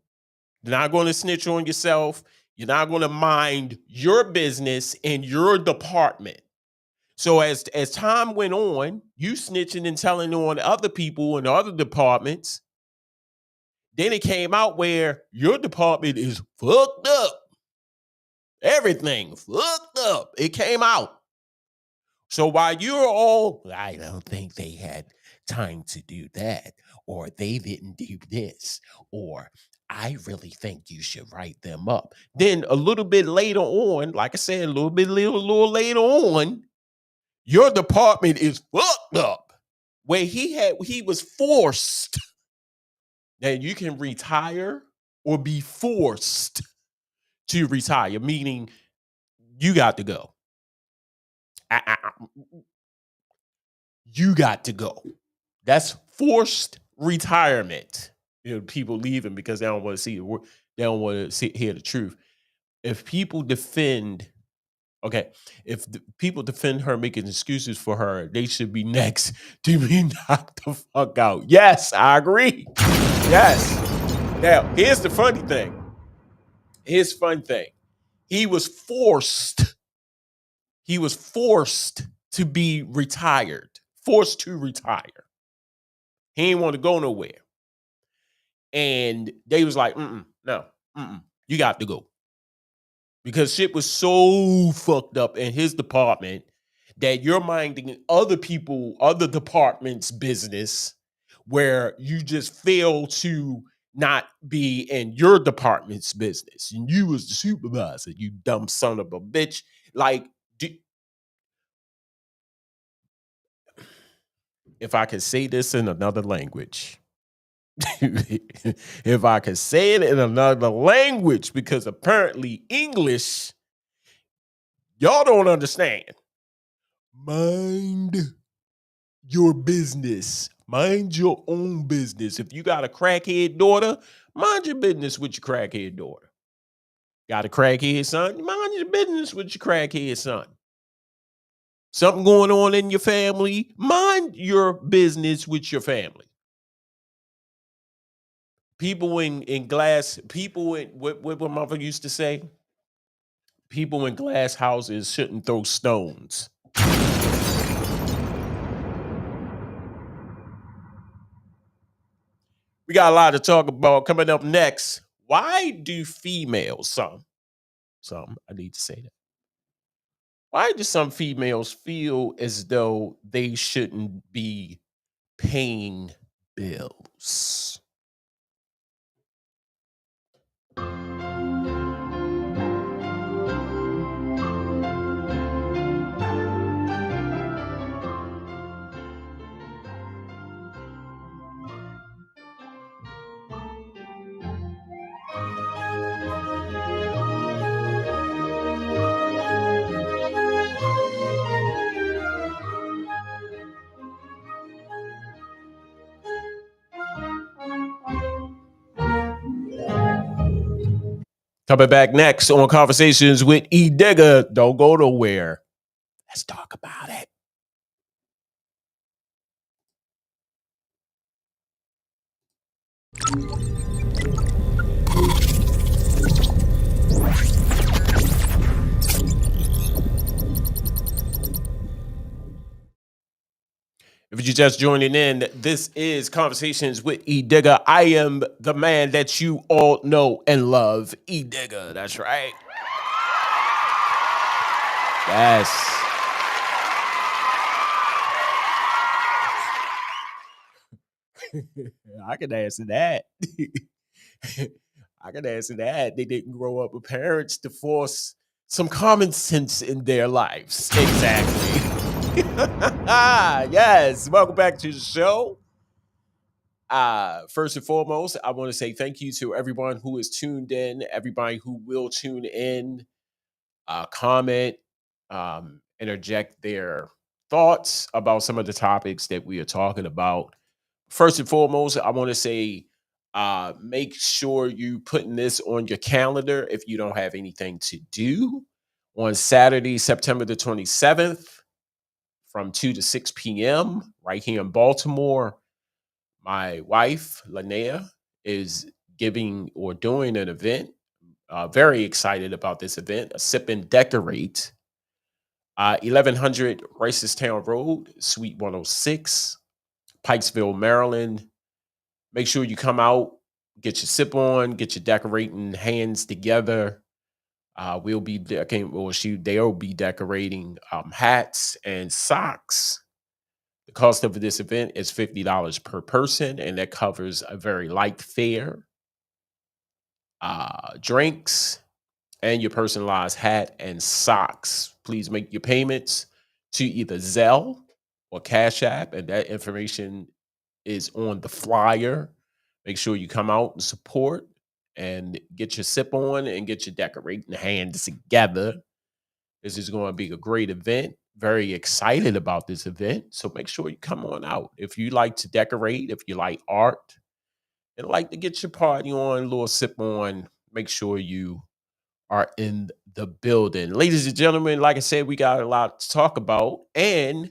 You're not going to snitch on yourself. You're not going to mind your business in your department. So as time went on, you snitching and telling on other people in other departments. Then it came out where your department is fucked up. Everything fucked up. It came out. So while you're all, I don't think they had time to do that, or they didn't do this, or I really think you should write them up. Then a little bit later on, like I said, a little little later on, your department is fucked up. Where he was forced. Now you can retire or be forced to retire, meaning you got to go. You got to go. That's forced retirement. People leaving because they don't want to see it. They don't want to hear the truth. If people defend her making excuses for her, they should be next to be knocked the fuck out. Yes, I agree. Yes. Now, here's the funny thing. He was forced to be retired, forced to retire. He didn't want to go nowhere. And they was like, no, you got to go. Because shit was so fucked up in his department that you're minding other departments' business where you just fail to not be in your department's business. And you was the supervisor, you dumb son of a bitch. Like, if I could say this in another language, if I could say it in another language, because apparently English, y'all don't understand. Mind your business. Mind your own business. If you got a crackhead daughter, mind your business with your crackhead daughter. Got a crackhead son? Mind your business with your crackhead son. Something going on in your family? Mind your business with your family. People in glass, what my mother used to say? People in glass houses shouldn't throw stones. We got a lot to talk about coming up next. Why do females, some, I need to say that. Why do some females feel as though they shouldn't be paying bills? Coming back next on Conversations with Edigga. Don't go nowhere. Let's talk about it. If you're just joining in, this is Conversations with Edigga. I am the man that you all know and love, Edigga. That's right. Yes. I can answer that. I can answer that. They didn't grow up with parents to force some common sense in their lives. Exactly. Yes. Welcome back to the show. First and foremost, I want to say thank you to everyone who is tuned in, everybody who will tune in, comment, interject their thoughts about some of the topics that we are talking about. First and foremost, I want to say make sure you putting this on your calendar if you don't have anything to do on Saturday, September the 27th from 2 to 6 p.m. right here in Baltimore. My wife, Linnea, is giving or doing an event. Very excited about this event, a Sip and Decorate, 1100 Town Road, Suite 106, Pikesville, Maryland. Make sure you come out, get your sip on, get your decorating hands together. We'll be they'll be decorating hats and socks. The cost of this event is $50 per person, and that covers a very light fare, drinks, and your personalized hat and socks. Please make your payments to either Zelle or Cash App, and that information is on the flyer. Make sure you come out and support and get your sip on and get your decorating hands together. This is going to be a great event. Very excited about this event. So make sure you come on out. If you like to decorate, if you like art, and like to get your party on, a little sip on, make sure you are in the building. Ladies and gentlemen, like I said, we got a lot to talk about. And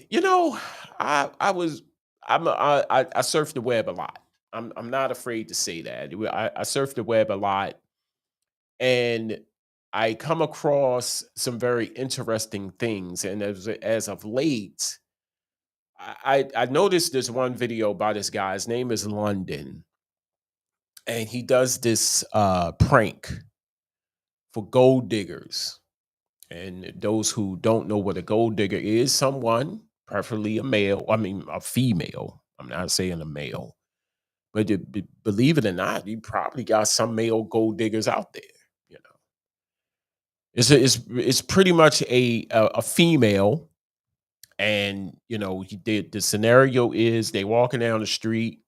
you know, I was I surf the web a lot. I'm not afraid to say that. I surf the web a lot, and I come across some very interesting things. And as of late, I noticed this one video by this guy. His name is London, and he does this prank for gold diggers. And those who don't know what a gold digger is, someone, preferably a male, I mean a female. I'm not saying a male, but believe it or not, you probably got some male gold diggers out there. You know, it's pretty much a female, and you know the scenario is they walking down the street.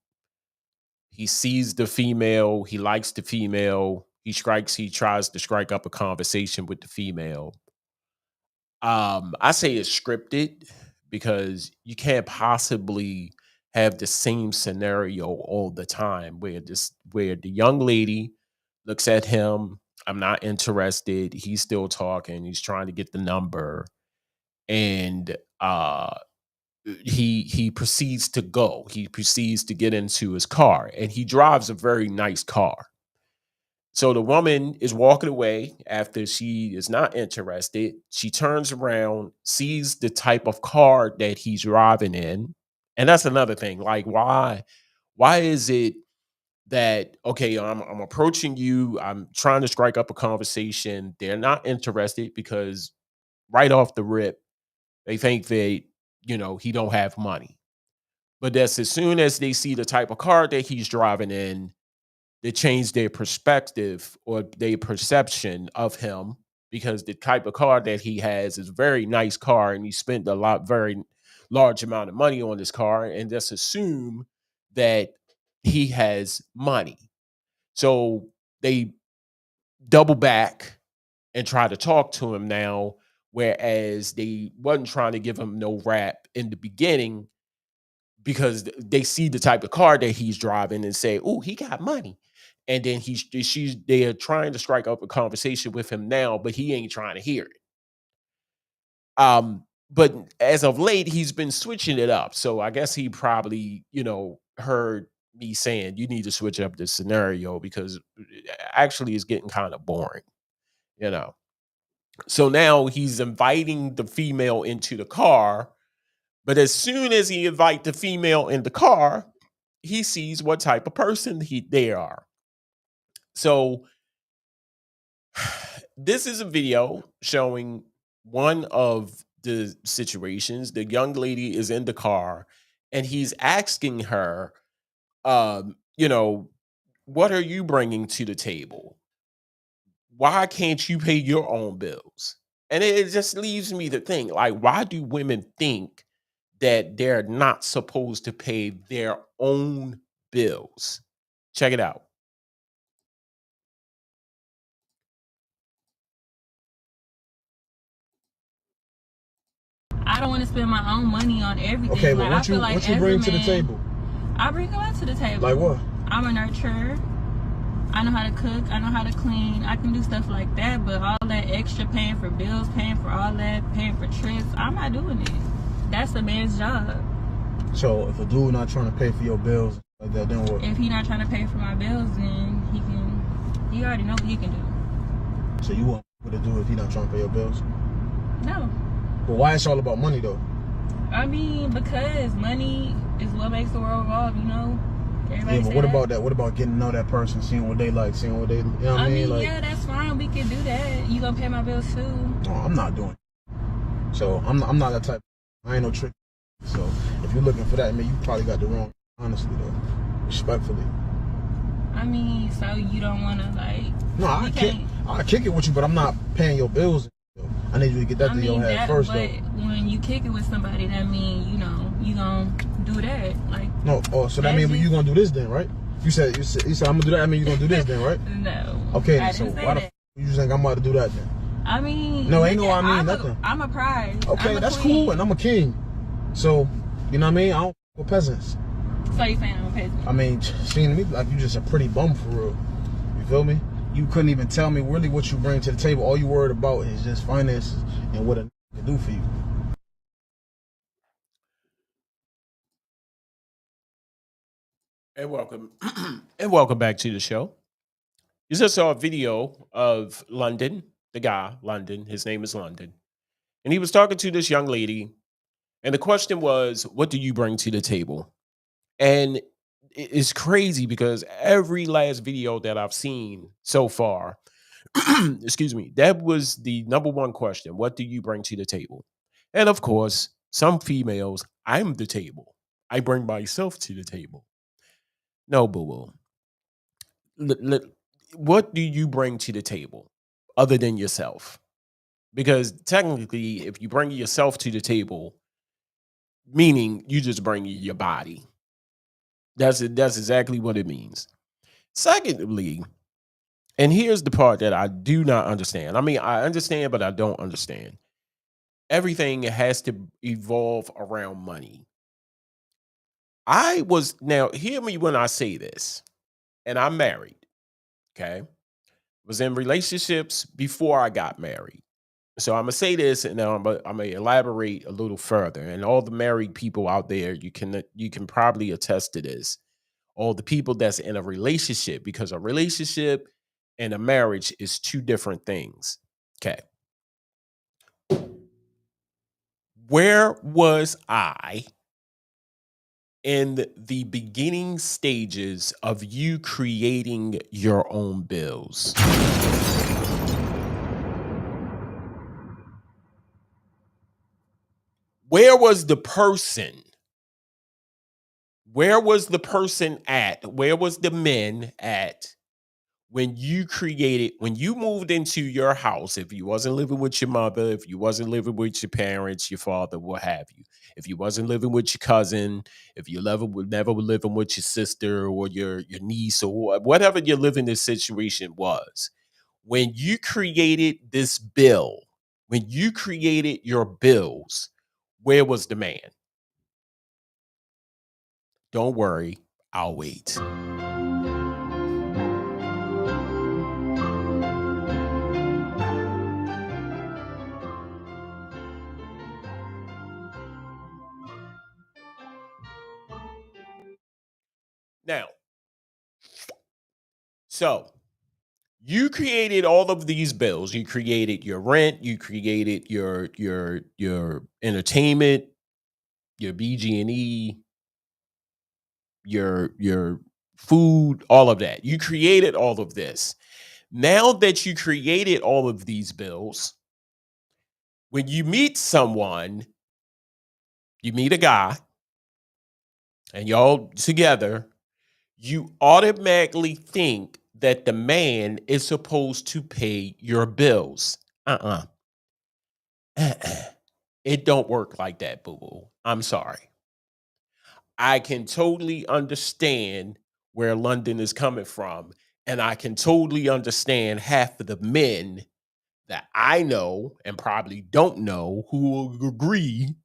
He sees the female. He likes the female. He tries to strike up a conversation with the female. I say it's scripted because you can't possibly have the same scenario all the time where the young lady looks at him. I'm not interested. He's still talking. He's trying to get the number, and he proceeds to go. He proceeds to get into his car, and he drives a very nice car. So the woman is walking away after she is not interested. She turns around, sees the type of car that he's driving in. And that's another thing. Like, why is it that, okay, I'm approaching you, I'm trying to strike up a conversation. They're not interested because right off the rip, they think that, he don't have money. But that's as soon as they see the type of car that he's driving in, they change their perspective or their perception of him, because the type of car that he has is a very nice car, and he spent very large amount of money on this car, and just assume that he has money. So they double back and try to talk to him now, whereas they wasn't trying to give him no rap in the beginning, because they see the type of car that he's driving and say, "Oh, he got money." And then they are trying to strike up a conversation with him now, but he ain't trying to hear it. But as of late, he's been switching it up. So I guess he probably, heard me saying you need to switch up this scenario because actually it's getting kind of boring, you know. So now he's inviting the female into the car, but as soon as he invites the female in the car, he sees what type of person they are. So this is a video showing one of the situations. The young lady is in the car, and he's asking her, you know, what are you bringing to the table? Why can't you pay your own bills? And it just leaves me to think, like, why do women think that they're not supposed to pay their own bills? Check it out. I don't want to spend my own money on everything. Okay, but like, what you bring to the table? I bring a lot to the table. Like what? I'm a nurturer. I know how to cook. I know how to clean. I can do stuff like that. But all that extra paying for bills, paying for all that, paying for trips, I'm not doing it. That's a man's job. So if a dude not trying to pay for your bills like that, then what? If he not trying to pay for my bills, then he already know what he can do. So you want what to do if he not trying to pay your bills? No. But why it's all about money though? I mean, because money is what makes the world revolve, you know? Everybody Yeah, but what about that? What about getting to know that person, seeing what they like, seeing what they, you know what I mean? Like, yeah, that's fine. We can do that. You gonna pay my bills too? No, I'm not doing it. So I'm not that type. I ain't no trick. So if you're looking for that, I mean, you probably got the wrong, honestly though, respectfully. I mean, so you don't want to like? No, I kick it with you, but I'm not paying your bills. I need you to get that to your head first, though. But when you kick it with somebody, that means you gonna do that, like. No, so that means you gonna do this then, right? You said I'm gonna do that. I mean, you gonna do this then, right? No. Okay, so why the you think I'm about to do that then? I mean, no, ain't no. I mean nothing. I'm a prize. Okay, that's cool, and I'm a king. So you know what I mean? I don't with peasants. So you saying I'm a peasant? I mean, seeing me like you just a pretty bum for real. You feel me? You couldn't even tell me really what you bring to the table. All you worried about is just finances and what a can do for you. And welcome, and welcome back to the show. You just saw a video of London, the guy, London. His name is London. And he was talking to this young lady. And the question was, what do you bring to the table? And it's crazy because every last video that I've seen so far, excuse me, that was the number one question. What do you bring to the table? And of course, some females, I'm the table. I bring myself to the table. No, boo boo. What do you bring to the table other than yourself? Because technically, if you bring yourself to the table, meaning you just bring your body. That's exactly what it means. Secondly, and here's the part that I do not understand. I mean, I understand, but I don't understand. Everything has to evolve around money. Now hear me when I say this, and I'm married. Okay. Was in relationships before I got married. So I'm gonna say this, and then I'm gonna elaborate a little further. And all the married people out there, you can probably attest to this. All the people that's in a relationship, because a relationship and a marriage is two different things. Okay. Where was I in the beginning stages of you creating your own bills? Where was the person? Where was the person at? Where was the men at when you moved into your house? If you wasn't living with your mother, if you wasn't living with your parents, your father, what have you, if you wasn't living with your cousin, if you never were living with your sister or your niece or whatever your living this situation was, when you created this bill, when you created your bills, where was the man? Don't worry, I'll wait. Now, so you created all of these bills. You created your rent, you created your entertainment, your BG&E, your food, all of that. You created all of this. Now that you created all of these bills, when you meet someone, you meet a guy, and y'all together, you automatically think that the man is supposed to pay your bills. Uh-uh. It don't work like that, boo-boo. I'm sorry. I can totally understand where London is coming from, and I can totally understand half of the men that I know and probably don't know who will agree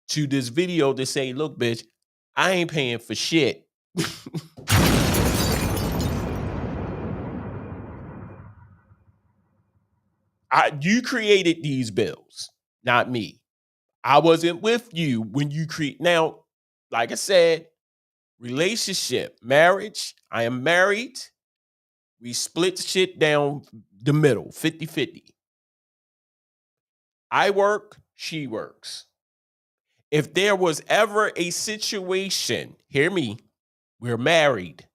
to this video to say, look, bitch, I ain't paying for shit. You created these bills, not me. I wasn't with you when you create. Now, like I said, relationship, marriage, I am married. We split shit down the middle, 50-50. I work, she works. If there was ever a situation, hear me, we're married.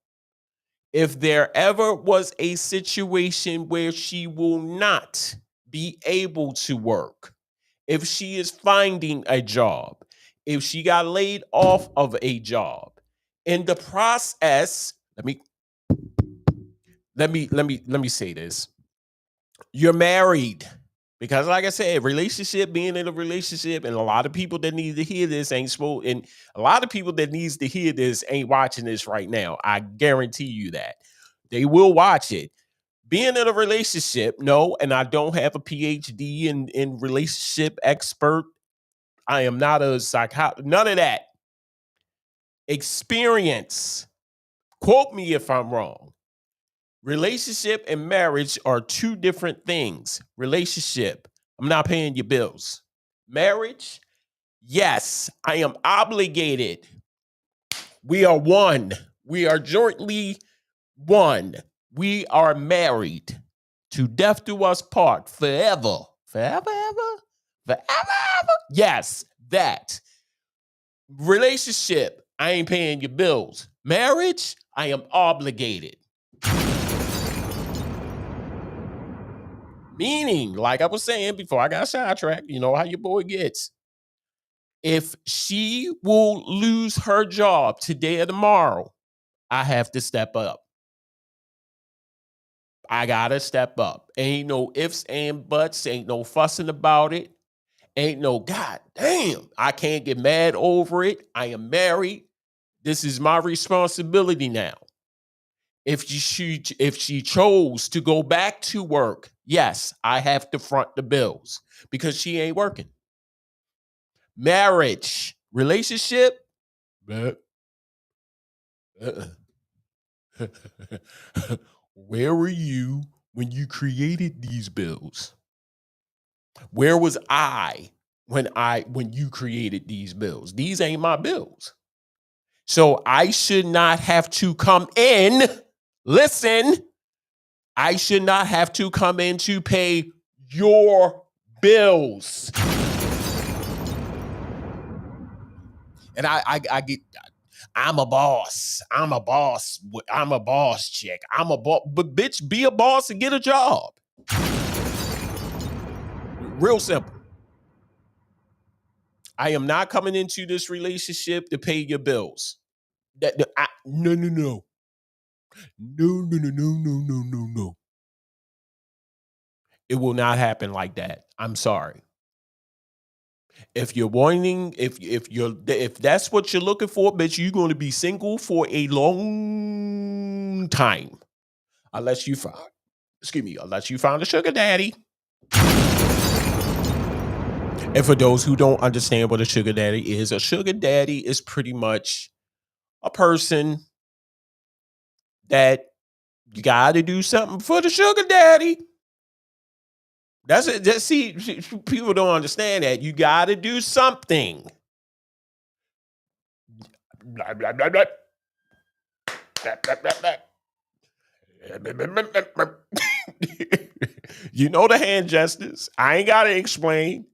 If there ever was a situation where she will not be able to work, if she is finding a job, if she got laid off of a job, in the process, let me say this. You're married. Because like I said, being in a relationship, and a lot of people that need to hear this ain't supposed, and a lot of people that needs to hear this ain't watching this right now. I guarantee you that. They will watch it. Being in a relationship, no, and I don't have a PhD in relationship expert. I am not a psychologist, none of that. Experience. Quote me if I'm wrong. Relationship and marriage are two different things. Relationship, I'm not paying your bills. Marriage, yes, I am obligated. We are one. We are jointly one. We are married. To death do us part, forever. Forever, ever? Forever, ever? Yes, that. Relationship, I ain't paying your bills. Marriage, I am obligated. Meaning, like I was saying before I got sidetracked, you know how your boy gets. If she will lose her job today or tomorrow, I have to step up. I gotta step up. Ain't no ifs and buts. Ain't no fussing about it. Ain't no god damn. I can't get mad over it. I am married. This is my responsibility now. If she chose to go back to work, yes, I have to front the bills because she ain't working. Marriage, relationship, uh-uh. Where were you when you created these bills? Where was I when you created these bills? These ain't my bills. So I should not have to come in. Listen, I should not have to come in to pay your bills. And I get, I'm a boss. I'm a boss. I'm a boss chick. I'm a boss. But bitch, be a boss and get a job. Real simple. I am not coming into this relationship to pay your bills. No. No. It will not happen like that. I'm sorry. If you're wanting, if that's what you're looking for, bitch, you're going to be single for a long time, unless you find a sugar daddy. And for those who don't understand what a sugar daddy is pretty much a person that you got to do something for the sugar daddy. That's it. Just see, people don't understand that. You got to do something. Blah, blah, blah, blah. Blah, blah, blah, blah. You know the hand gestures. I ain't got to explain.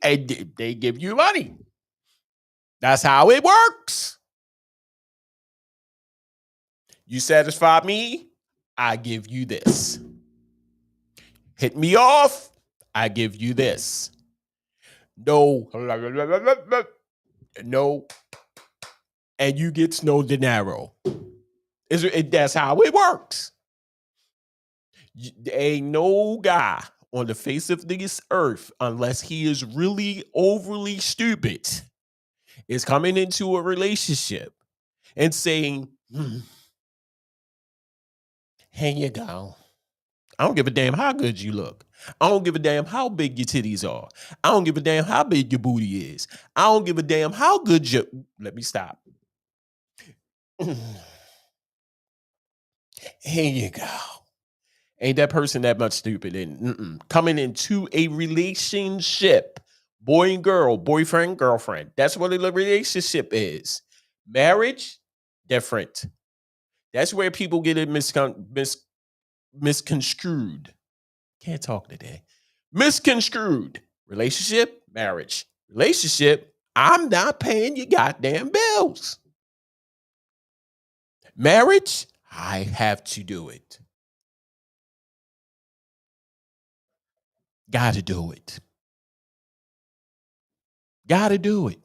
And they give you money. That's how it works. You satisfy me, I give you this. Hit me off, I give you this. no, no, and you get no dinero. That's how it works. Ain't no guy on the face of this earth, unless he is really overly stupid, is coming into a relationship and saying, here you go. I don't give a damn how good you look. I don't give a damn how big your titties are. I don't give a damn how big your booty is. I don't give a damn how good you. Let me stop. Here you go. Ain't that person that much stupid? And coming into a relationship, boy and girl, boyfriend, girlfriend. That's what a relationship is. Marriage, different. That's where people get it misconstrued. Can't talk today. Misconstrued. Relationship, marriage. Relationship, I'm not paying your goddamn bills. Marriage, I have to do it. Gotta do it. Gotta do it.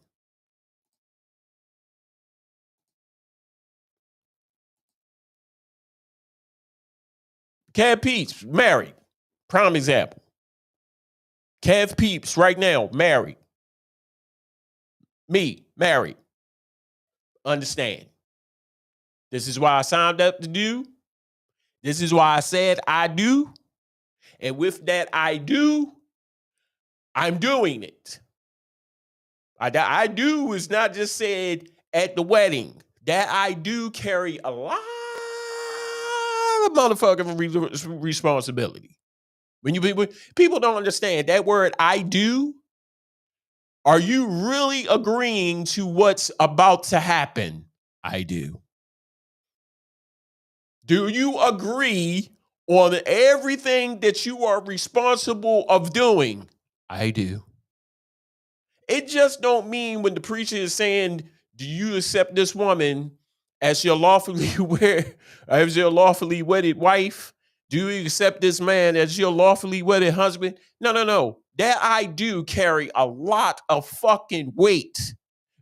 Kev Peeps, married. Prime example. Kev Peeps, right now, married. Me, married. Understand. This is why I signed up to do. This is why I said I do. And with that I do, I'm doing it. I do is not just said at the wedding. That I do carry a lot of motherfucking responsibility. When people don't understand that word I do, are you really agreeing to what's about to happen? I do. Do you agree on everything that you are responsible of doing? I do. It just don't mean when the preacher is saying, do you accept this woman as your lawfully wedded wife? Do you accept this man as your lawfully wedded husband? No. That I do carry a lot of fucking weight.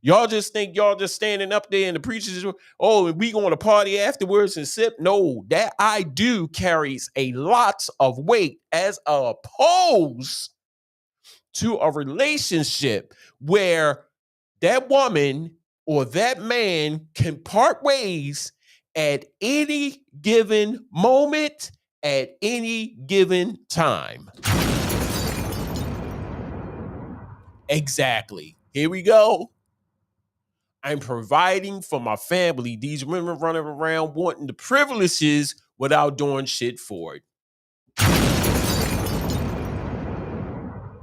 Y'all just think y'all just standing up there and the preachers, oh, and we going to party afterwards and sip. No, that I do carries a lot of weight as opposed to a relationship where that woman or that man can part ways at any given moment, at any given time. Exactly. Here we go. I'm providing for my family. These women running around wanting the privileges without doing shit for it.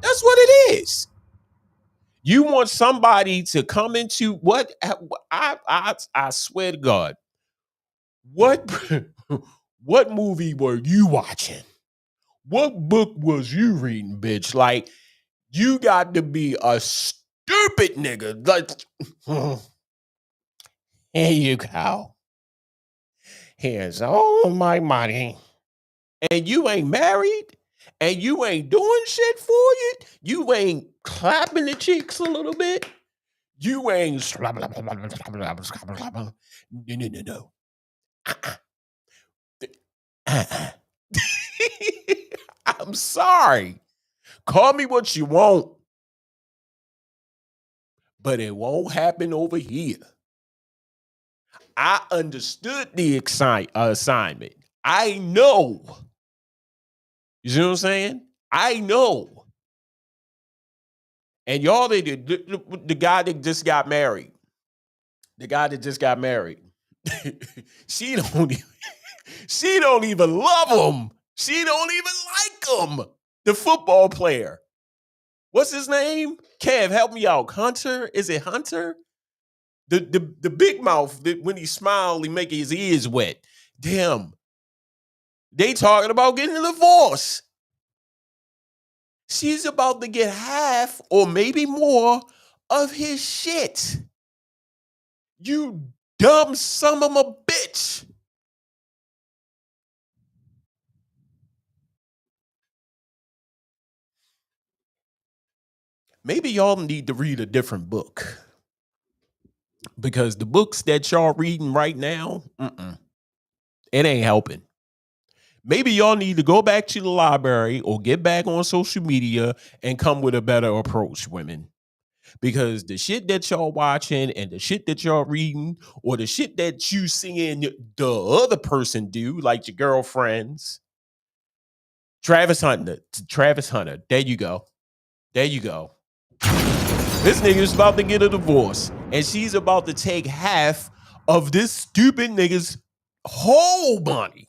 That's what it is. You want somebody to come into what I swear to God. What what movie were you watching? What book was you reading, bitch? Like, you got to be a stupid nigga. Like, here you go. Here's all my money. And you ain't married? And you ain't doing shit for it? You ain't clapping the cheeks a little bit? You ain't no. I'm sorry. Call me what you want, but it won't happen over here. I understood the assignment. I know. You see what I'm saying? I know. And y'all, the guy that just got married, she don't even love him. She don't even like him. The football player. What's his name? Kev, help me out. Hunter? Is it Hunter? The big mouth that when he smiled, he make his ears wet. Damn. They talking about getting a divorce. She's about to get half or maybe more of his shit. You dumb son of a bitch. Maybe y'all need to read a different book because the books that y'all reading right now, it ain't helping. Maybe y'all need to go back to the library or get back on social media and come with a better approach, women. Because the shit that y'all watching and the shit that y'all reading or the shit that you seeing the other person do, like your girlfriends, Travis Hunter. There you go. This nigga is about to get a divorce, and she's about to take half of this stupid nigga's whole money.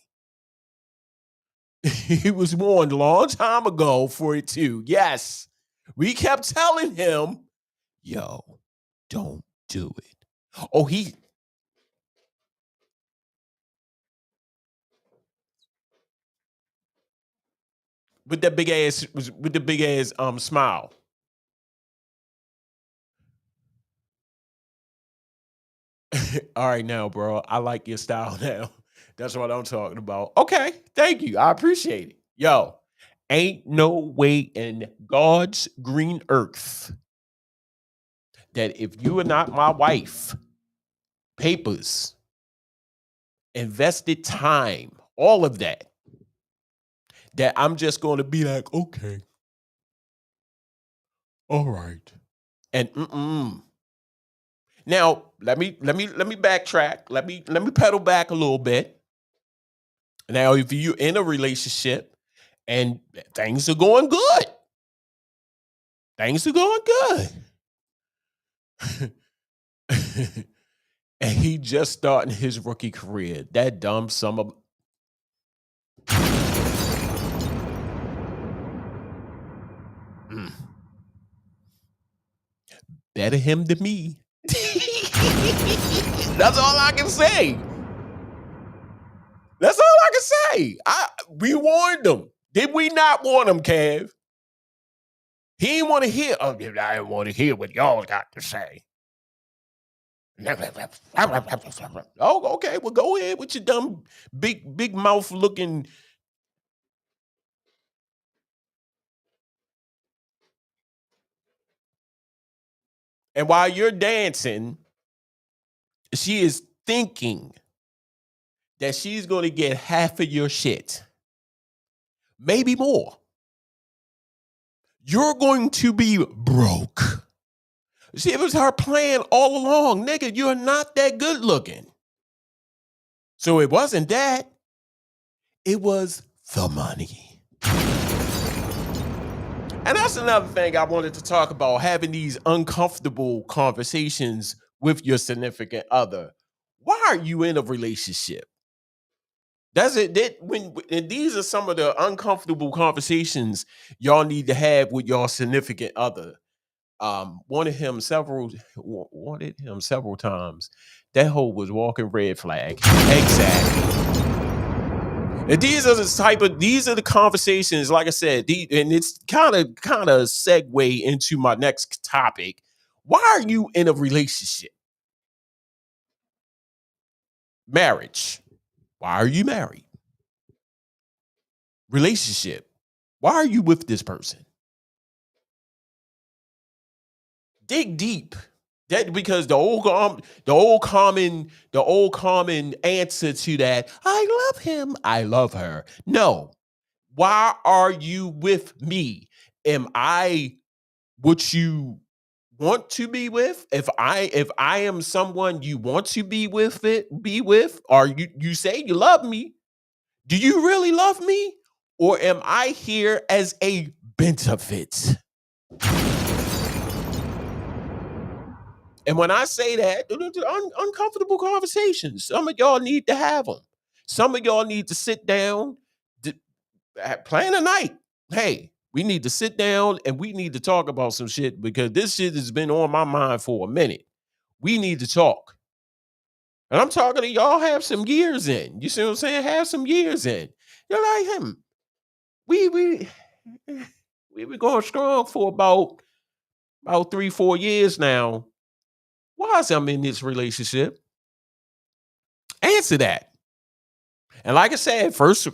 He was warned a long time ago for it too. Yes. We kept telling him, yo, don't do it. Oh, he with the big ass smile. All right now, bro. I like your style now. That's what I'm talking about. Okay, thank you. I appreciate it. Yo, ain't no way in God's green earth that if you are not my wife, papers, invested time, all of that I'm just going to be like, okay, all right, and now let me backtrack. Let me pedal back a little bit. Now, if you're in a relationship and things are going good, and he just starting his rookie career, that dumb son of better him than me. That's all I can say. We warned him. Did we not warn him, Kev? He didn't want to hear. Oh, I didn't want to hear what y'all got to say. Oh, okay. Well, go ahead with your dumb, big mouth looking. And while you're dancing, she is thinking that she's going to get half of your shit, maybe more. You're going to be broke. See, it was her plan all along. Nigga, you're not that good looking. So it wasn't that. It was the money. And that's another thing I wanted to talk about, having these uncomfortable conversations with your significant other. Why are you in a relationship? That's it. And these are some of the uncomfortable conversations y'all need to have with your significant other. Wanted him several times. That hoe was walking red flag. Exactly. And these are the conversations, like I said, and it's kind of segue into my next topic. Why are you in a relationship? Marriage. Why are you married? Relationship. Why are you with this person? Dig deep. That because the old common answer to that, I love him, I love her. No. Why are you with me? Am I what you want to be with? If I am someone you want to be with, or you say you love me, do you really love me? Or am I here as a benefit? And when I say that, uncomfortable conversations, some of y'all need to have them. Some of y'all need to sit down, plan a night. Hey, we need to sit down and we need to talk about some shit because this shit has been on my mind for a minute. We need to talk. And I'm talking to y'all have some years in. You see what I'm saying? Have some years in. You're like him. We been going strong for about 3-4 years now. Why is I'm in this relationship? Answer that. And like I said, first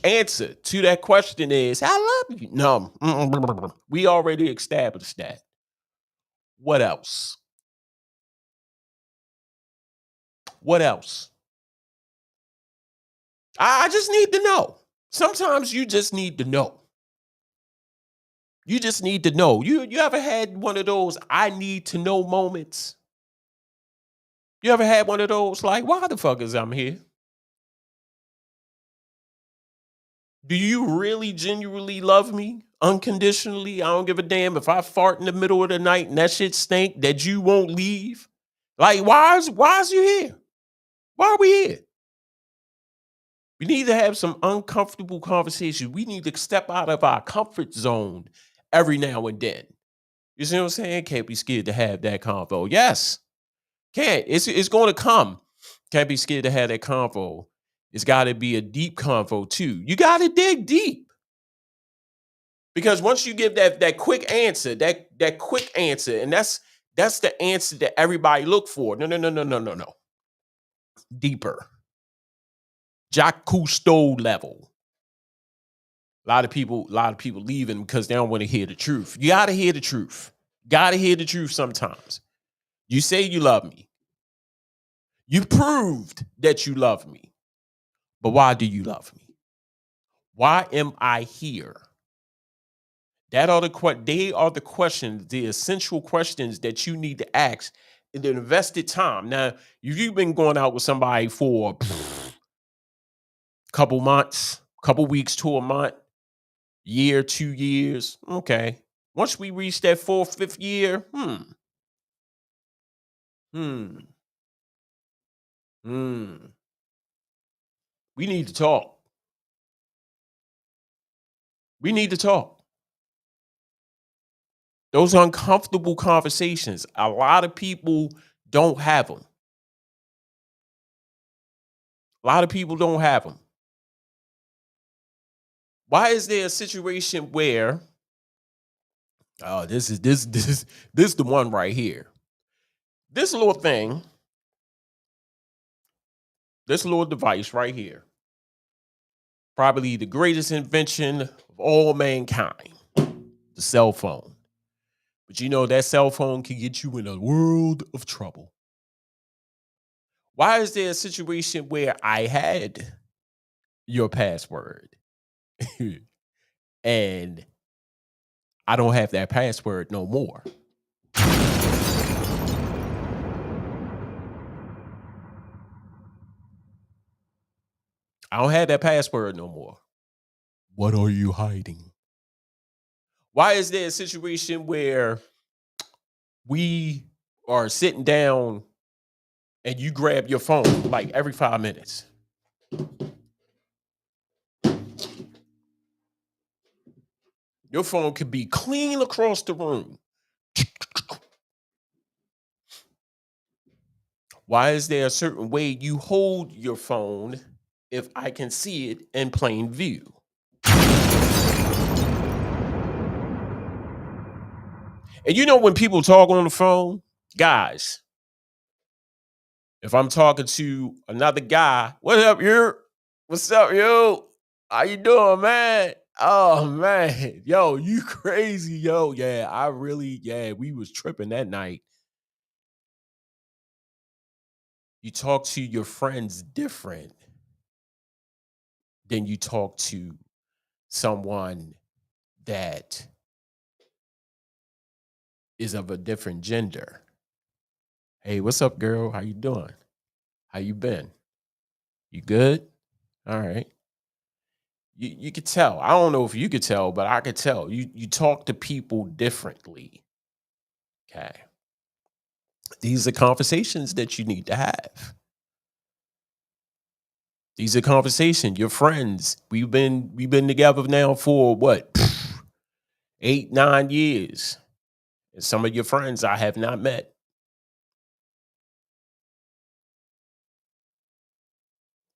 answer to that question is, I love you. No, we already established that. What else? What else? I just need to know. Sometimes you just need to know. You just need to know. You ever had one of those I need to know moments? You ever had one of those like, why the fuck is I'm here? Do you really genuinely love me unconditionally? I don't give a damn if I fart in the middle of the night and that shit stink that you won't leave. Like, why is you here? Why are we here? We need to have some uncomfortable conversations. We need to step out of our comfort zone every now and then. You see what I'm saying? Can't be scared to have that convo. Yes, can't. It's going to come. Can't be scared to have that convo. It's got to be a deep convo too. You got to dig deep. Because once you give that quick answer, that quick answer, and that's the answer that everybody look for. No. Deeper. Jacques Cousteau level. A lot of people leaving because they don't want to hear the truth. You gotta hear the truth. Gotta hear the truth sometimes. You say you love me. You proved that you love me. But why do you love me? Why am I here? They are the questions, the essential questions that you need to ask in the invested time. Now, if you've been going out with somebody for a couple months, couple weeks to a month, year, 2 years, okay. Once we reach that 4th, 5th year, we need to talk. We need to talk. Those uncomfortable conversations, a lot of people don't have them. A lot of people don't have them. Why is there a situation where this is the one right here. This little thing, this little device right here, probably the greatest invention of all mankind, the cell phone. But you know that cell phone can get you in a world of trouble. Why is there a situation where I had your password and I don't have that password no more? I don't have that password no more. What are you hiding? Why is there a situation where we are sitting down and you grab your phone like every 5 minutes? Your phone could be clean across the room. Why is there a certain way you hold your phone if I can see it in plain view? And you know when people talk on the phone, guys, if I'm talking to another guy, what's up, you? What's up, yo? How you doing, man? Oh man, yo, you crazy, yo. Yeah, we was tripping that night. You talk to your friends different than you talk to someone that is of a different gender. Hey, what's up, girl? How you doing? How you been? You good? All right. You could tell. I don't know if you could tell, but I could tell. You talk to people differently. Okay. These are conversations that you need to have. These are conversations. Your friends. We've been together now for what? 8, 9 years. And some of your friends I have not met.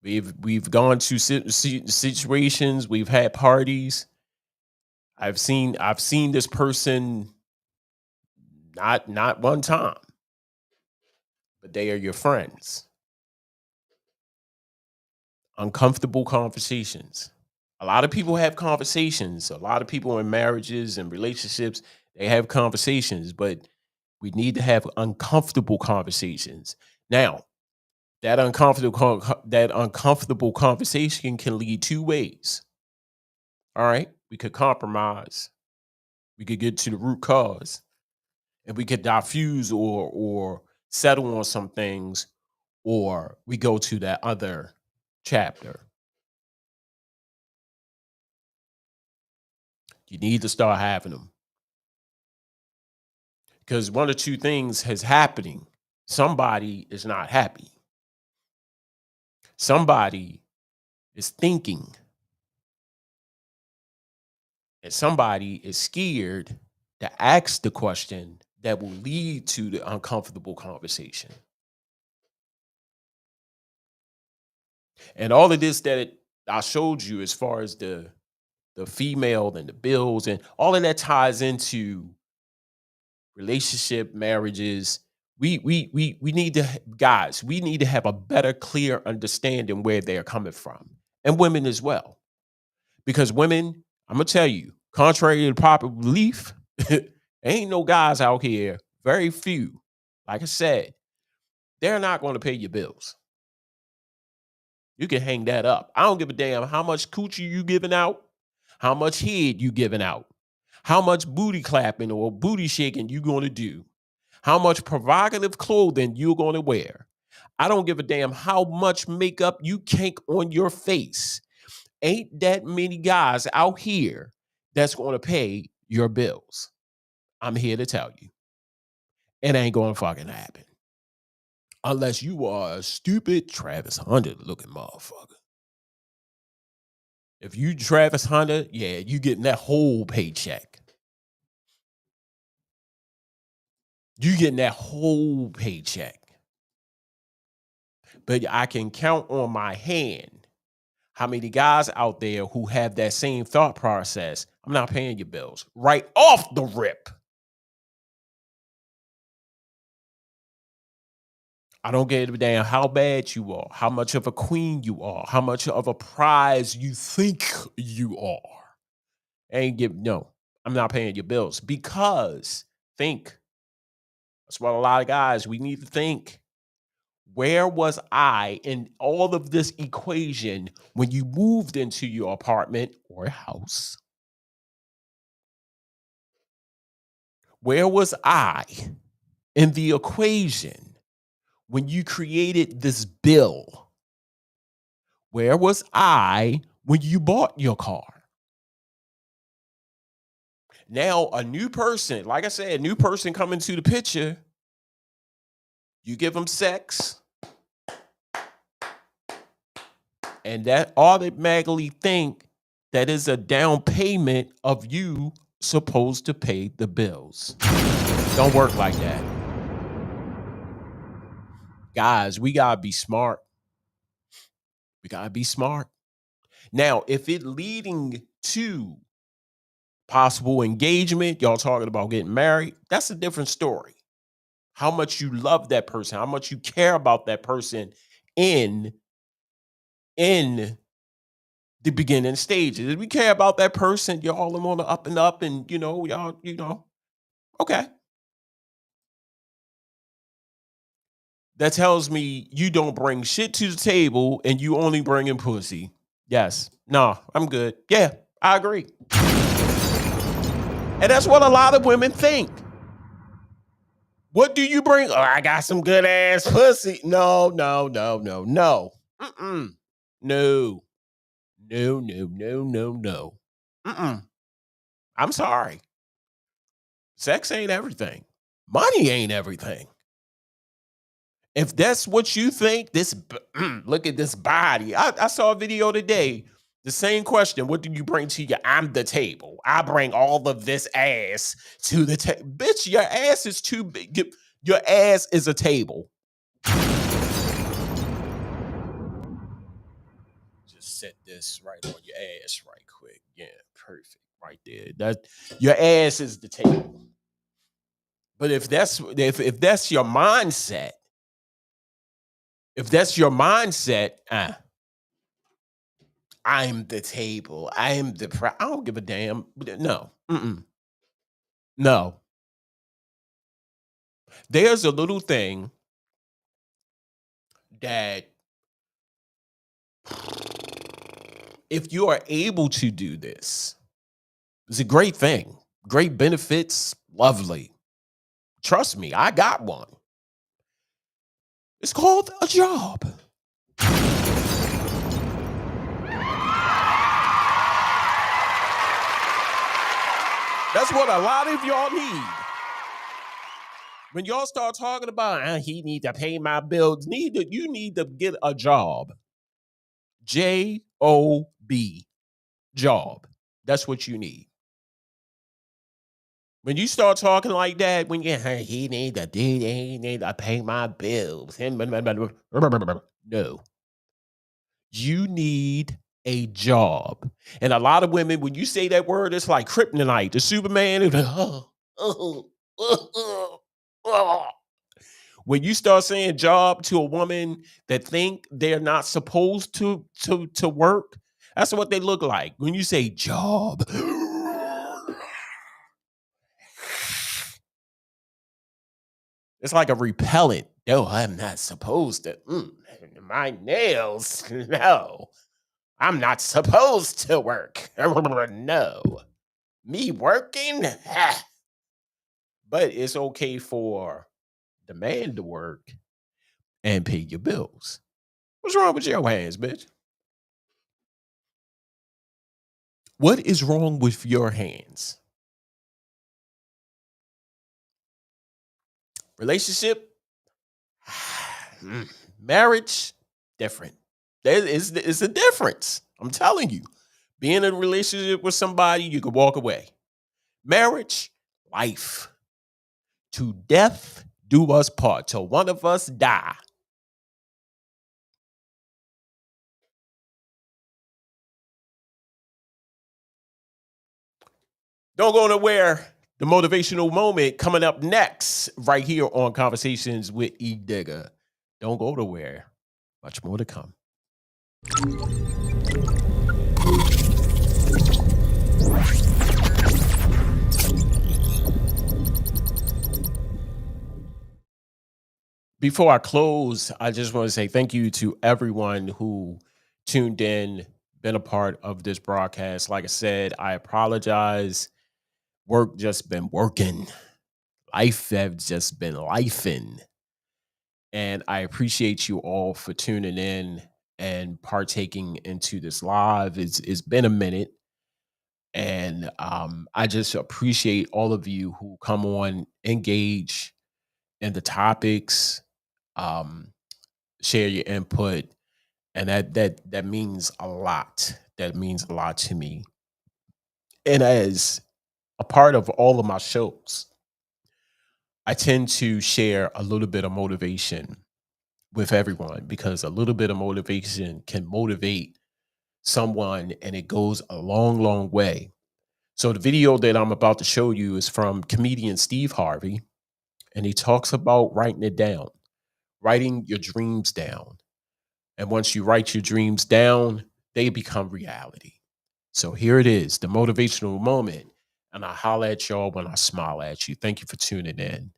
We've gone to situations, we've had parties. I've seen this person not one time, but they are your friends. Uncomfortable conversations. A lot of people have conversations. A lot of people in marriages and relationships, they have conversations, but we need to have uncomfortable conversations. Now, that uncomfortable conversation can lead two ways. All right, we could compromise. We could get to the root cause, and we could diffuse or settle on some things, or we go to that other chapter. You need to start having them, because one or two things is happening. Somebody is not happy. Somebody is thinking, and somebody is scared to ask the question that will lead to the uncomfortable conversation. And all of this that I showed you, as far as the female and the bills and all of that, ties into relationship, marriages. We need to, guys, we need to have a better, clear understanding where they're coming from, and women as well. Because women, I'm gonna tell you, contrary to popular belief, ain't no guys out here, very few, like I said, they're not going to pay your bills. You can hang that up. I don't give a damn how much coochie you giving out, how much head you giving out, how much booty clapping or booty shaking you going to do, how much provocative clothing you're going to wear. I don't give a damn how much makeup you cake on your face. Ain't that many guys out here that's going to pay your bills. I'm here to tell you, it ain't going to fucking happen. Unless you are a stupid Travis Hunter looking motherfucker. If you Travis Hunter, yeah, you getting that whole paycheck. You getting that whole paycheck. But I can count on my hand how many guys out there who have that same thought process. I'm not paying your bills. Right off the rip. I don't give a damn how bad you are, how much of a queen you are, how much of a prize you think you are. No, I'm not paying your bills. Because think. That's what a lot of guys, we need to think. Where was I in all of this equation when you moved into your apartment or house? Where was I in the equation when you created this bill? Where was I when you bought your car? Now, a new person, like I said, a new person coming to the picture, you give them sex, and that automatically think that is a down payment of you supposed to pay the bills. Don't work like that. Guys, we gotta be smart. We gotta be smart. Now, if it leading to possible engagement, y'all talking about getting married, that's a different story. How much you love that person, how much you care about that person in the beginning stages. If we care about that person, y'all on the up and up, and y'all, okay. That tells me you don't bring shit to the table and you only bring in pussy. Yes. No, I'm good. Yeah, I agree. And that's what a lot of women think. What do you bring? Oh, I got some good ass pussy. No. Mm-mm. No. Mm-mm. I'm sorry. Sex ain't everything. Money ain't everything. If that's what you think, look at this body. I saw a video today. The same question. What do you bring to I'm the table. I bring all of this ass to the table. Bitch, your ass is too big. Your ass is a table. Just set this right on your ass right quick. Yeah, perfect. Right there. That your ass is the table. But if that's your mindset, I'm the table. I'm the I don't give a damn. No. No. There's a little thing that if you are able to do this, it's a great thing. Great benefits, lovely. Trust me, I got one. It's called a job. That's what a lot of y'all need. When y'all start talking about, he need to pay my bills, you need to get a job. J-O-B, job. That's what you need. When you start talking like that, when you he need to pay my bills. No. You need a job. And a lot of women, when you say that word, it's like kryptonite. The Superman is like, when you start saying job to a woman that think they're not supposed to work, that's what they look like. When you say job, it's like a repellent. No, I'm not supposed to. My nails. No, I'm not supposed to work. No, me working. But it's okay for the man to work and pay your bills. What's wrong with your hands, bitch? What is wrong with your hands? Relationship, marriage, different. There is a difference. I'm telling you. Being in a relationship with somebody, you can walk away. Marriage, life. To death do us part. Till one of us die. Don't go nowhere. The motivational moment coming up next, right here on Conversations with Edigga. Don't go nowhere. Much more to come. Before I close, I just want to say thank you to everyone who tuned in, been a part of this broadcast. Like I said, I apologize. Work just been working. Life has just been lifing. And I appreciate you all for tuning in and partaking into this live. It's been a minute. And I just appreciate all of you who come on, engage in the topics, share your input. And that means a lot. That means a lot to me. And as a part of all of my shows, I tend to share a little bit of motivation with everyone because a little bit of motivation can motivate someone and it goes a long, long way. So the video that I'm about to show you is from comedian Steve Harvey, and he talks about writing it down, writing your dreams down. And once you write your dreams down, they become reality. So here it is, the motivational moment. And I holler at y'all when I smile at you. Thank you for tuning in.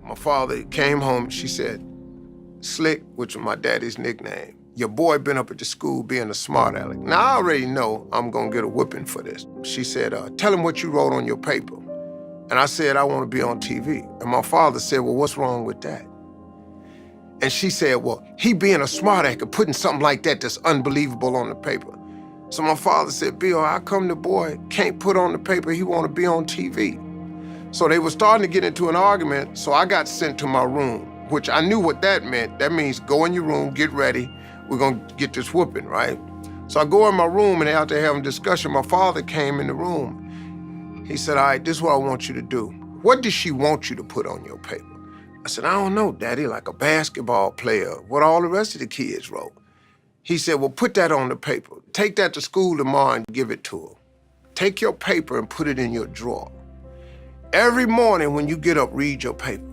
My father came home, she said, Slick, which was my daddy's nickname, your boy been up at the school being a smart aleck. Now, I already know I'm gonna get a whipping for this. She said, tell him what you wrote on your paper. And I said, I wanna be on TV. And my father said, well, what's wrong with that? And she said, well, he being a smart aleck and putting something like that that's unbelievable on the paper. So my father said, Bill, how come the boy can't put on the paper he wanna be on TV? So they were starting to get into an argument, so I got sent to my room, which I knew what that meant. That means go in your room, get ready, we're gonna get this whooping, right? So I go in my room, and after having a discussion, my father came in the room. He said, all right, this is what I want you to do. What does she want you to put on your paper? I said, I don't know, Daddy, like a basketball player, what all the rest of the kids wrote. He said, well, put that on the paper. Take that to school tomorrow and give it to her. Take your paper and put it in your drawer. Every morning when you get up, read your paper.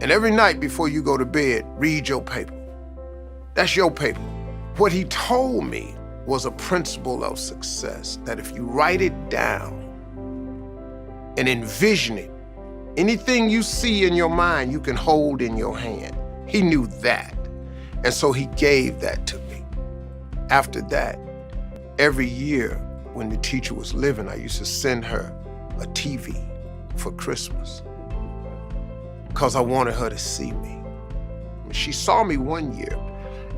And every night before you go to bed, read your paper. That's your paper. What he told me was a principle of success, that if you write it down and envision it, anything you see in your mind, you can hold in your hand. He knew that. And so he gave that to me. After that, every year when the teacher was living, I used to send her a TV for Christmas because I wanted her to see me. She saw me one year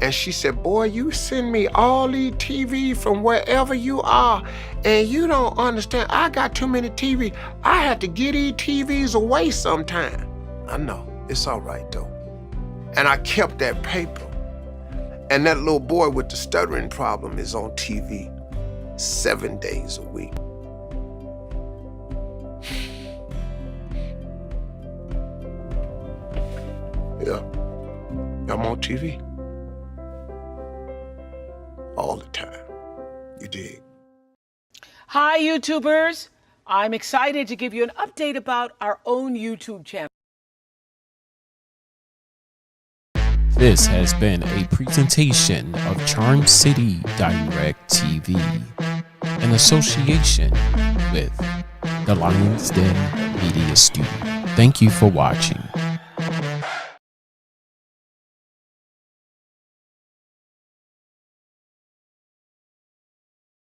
and she said, boy, you send me all these TV from wherever you are and you don't understand. I got too many TV. I had to get these TVs away sometime. I know, it's all right though. And I kept that paper. And that little boy with the stuttering problem is on TV 7 days a week. Yeah, I'm on TV. All the time. You dig? Hi, YouTubers. I'm excited to give you an update about our own YouTube channel. This has been a presentation of Charm City Direct TV in association with the Lions Den Media Studio. Thank you for watching.